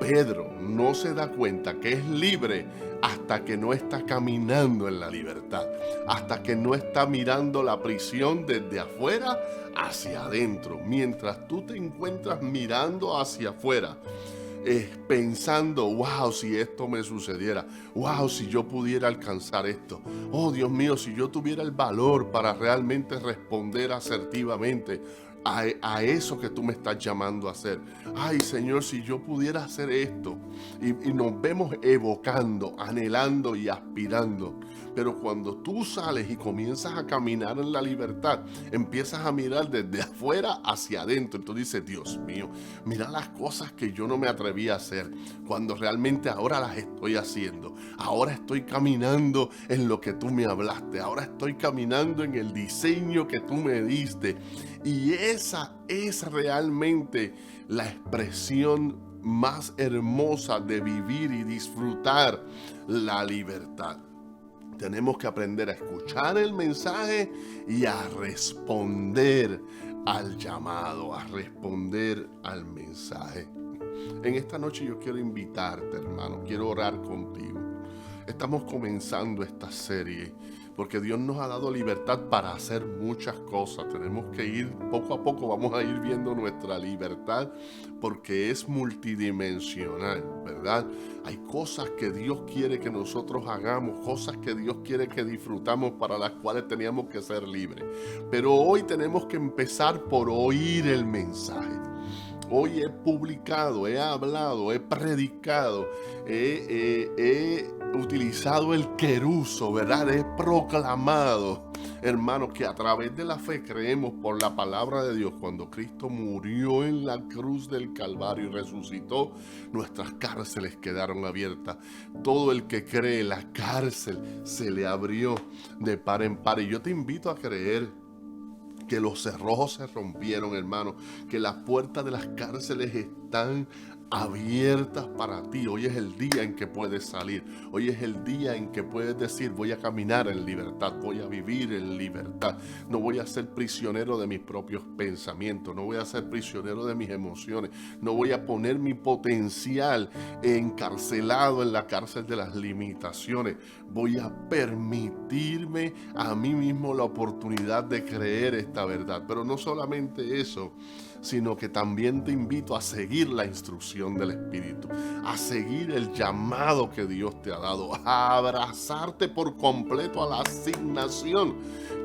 Pedro no se da cuenta que es libre hasta que no está caminando en la libertad, hasta que no está mirando la prisión desde afuera hacia adentro. Mientras tú te encuentras mirando hacia afuera, pensando: wow, si esto me sucediera, wow, si yo pudiera alcanzar esto, oh Dios mío, si yo tuviera el valor para realmente responder asertivamente a eso que tú me estás llamando a hacer. Ay, Señor, si yo pudiera hacer esto. Y nos vemos evocando, anhelando y aspirando. Pero cuando tú sales y comienzas a caminar en la libertad, empiezas a mirar desde afuera hacia adentro. Entonces dices: Dios mío, mira las cosas que yo no me atreví a hacer, cuando realmente ahora las estoy haciendo. Ahora estoy caminando en lo que tú me hablaste. Ahora estoy caminando en el diseño que tú me diste. Y esa es realmente la expresión más hermosa de vivir y disfrutar la libertad. Tenemos que aprender a escuchar el mensaje y a responder al llamado, a responder al mensaje. En esta noche yo quiero invitarte, hermano, quiero orar contigo. Estamos comenzando esta serie porque Dios nos ha dado libertad para hacer muchas cosas. Tenemos que ir poco a poco, vamos a ir viendo nuestra libertad porque es multidimensional, ¿verdad? Hay cosas que Dios quiere que nosotros hagamos, cosas que Dios quiere que disfrutamos, para las cuales teníamos que ser libres. Pero hoy tenemos que empezar por oír el mensaje. Hoy he publicado, he hablado, he predicado, he utilizado el queruso, ¿verdad? He proclamado, hermanos, que a través de la fe creemos por la palabra de Dios. Cuando Cristo murió en la cruz del Calvario y resucitó, nuestras cárceles quedaron abiertas. Todo el que cree, la cárcel se le abrió de par en par. Y yo te invito a creer que los cerrojos se rompieron, hermano, que las puertas de las cárceles están abiertas para ti. Hoy es el día en que puedes salir. Hoy es el día en que puedes decir: voy a caminar en libertad, voy a vivir en libertad. No voy a ser prisionero de mis propios pensamientos, no voy a ser prisionero de mis emociones, no voy a poner mi potencial encarcelado en la cárcel de las limitaciones. Voy a permitirme a mí mismo la oportunidad de creer esta verdad. Pero no solamente eso, sino que también te invito a seguir la instrucción del Espíritu, a seguir el llamado que Dios te ha dado, a abrazarte por completo a la asignación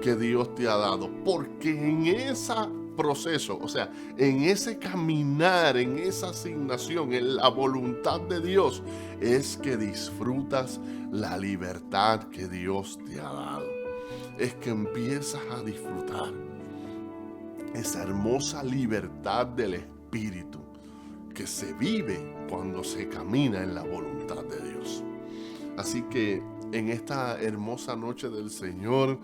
que Dios te ha dado, porque en ese proceso, o sea, en ese caminar, en esa asignación, en la voluntad de Dios, es que disfrutas la libertad que Dios te ha dado. Es que empiezas a disfrutar esa hermosa libertad del Espíritu que se vive cuando se camina en la voluntad de Dios. Así que en esta hermosa noche del Señor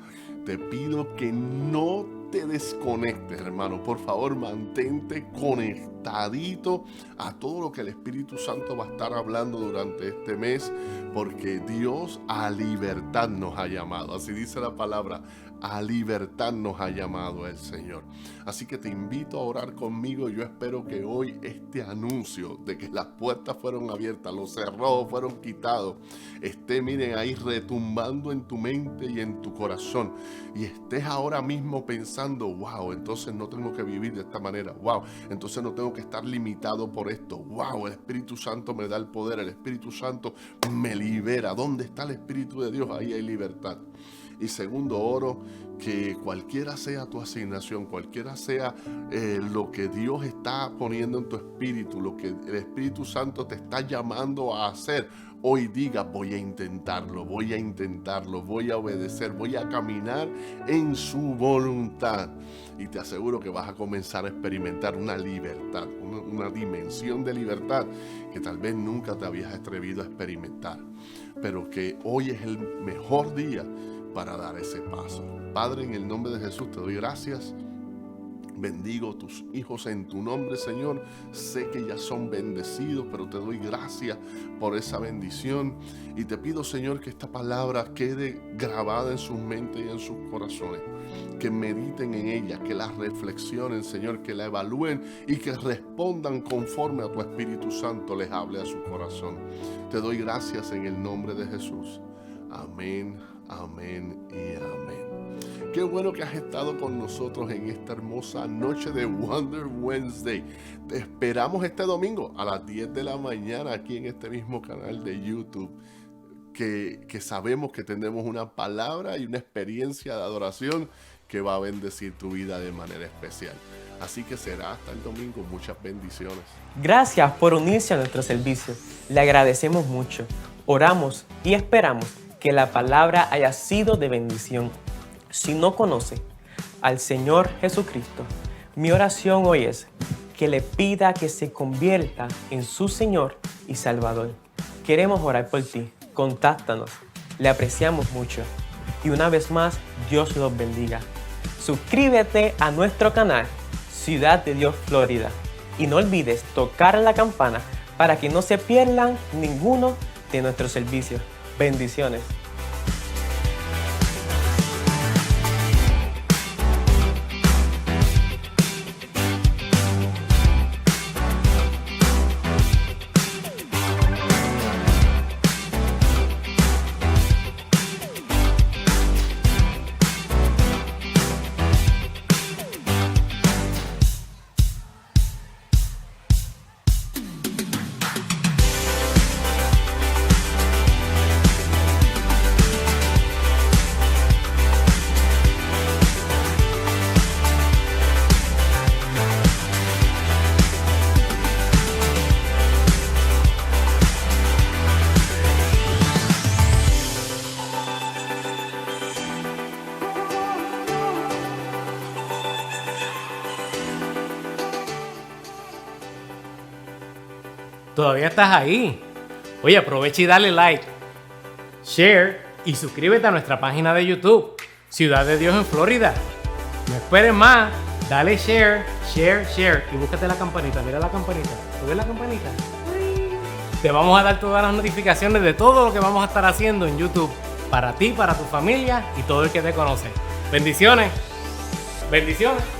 te pido que no te desconectes, hermano. Por favor, mantente conectadito a todo lo que el Espíritu Santo va a estar hablando durante este mes, porque Dios a libertad nos ha llamado. Así dice la palabra: a libertad nos ha llamado el Señor. Así que te invito a orar conmigo. Yo espero que hoy este anuncio de que las puertas fueron abiertas, los cerrojos fueron quitados, esté, miren, ahí retumbando en tu mente y en tu corazón, y estés ahora mismo pensando: wow, entonces no tengo que vivir de esta manera, wow, entonces no tengo que estar limitado por esto, wow, el Espíritu Santo me da el poder, el Espíritu Santo me libera. ¿Dónde está el Espíritu de Dios? Ahí hay libertad. Y segundo, oro que cualquiera sea tu asignación, cualquiera sea lo que Dios está poniendo en tu espíritu, lo que el Espíritu Santo te está llamando a hacer, hoy diga: voy a intentarlo, voy a intentarlo, voy a obedecer, voy a caminar en su voluntad. Y te aseguro que vas a comenzar a experimentar una libertad, una dimensión de libertad que tal vez nunca te habías atrevido a experimentar, pero que hoy es el mejor día para dar ese paso. Padre, en el nombre de Jesús te doy gracias. Bendigo tus hijos en tu nombre, Señor. Sé que ya son bendecidos, pero te doy gracias por esa bendición. Y te pido, Señor, que esta palabra quede grabada en sus mentes y en sus corazones. Que mediten en ella, que la reflexionen, Señor, que la evalúen y que respondan conforme a tu Espíritu Santo les hable a su corazón. Te doy gracias en el nombre de Jesús. Amén, amén y amén. Qué bueno que has estado con nosotros en esta hermosa noche de Wonder Wednesday. Te esperamos este domingo a las 10 de la mañana aquí en este mismo canal de YouTube. Que sabemos que tenemos una palabra y una experiencia de adoración que va a bendecir tu vida de manera especial. Así que será hasta el domingo. Muchas bendiciones. Gracias por unirse a nuestro servicio. Le agradecemos mucho. Oramos y esperamos que la palabra haya sido de bendición. Si no conoce al Señor Jesucristo, mi oración hoy es que le pida que se convierta en su Señor y Salvador. Queremos orar por ti. Contáctanos. Le apreciamos mucho. Y una vez más, Dios los bendiga. Suscríbete a nuestro canal Ciudad de Dios Florida. Y no olvides tocar la campana para que no se pierdan ninguno de nuestros servicios. Bendiciones. ¿Todavía estás ahí? Oye, aprovecha y dale like, share y suscríbete a nuestra página de YouTube, Ciudad de Dios en Florida. No esperes más. Dale share, share y búscate la campanita. Mira la campanita. ¿Tú ves la campanita? Te vamos a dar todas las notificaciones de todo lo que vamos a estar haciendo en YouTube. Para ti, para tu familia y todo el que te conoce. Bendiciones. Bendiciones.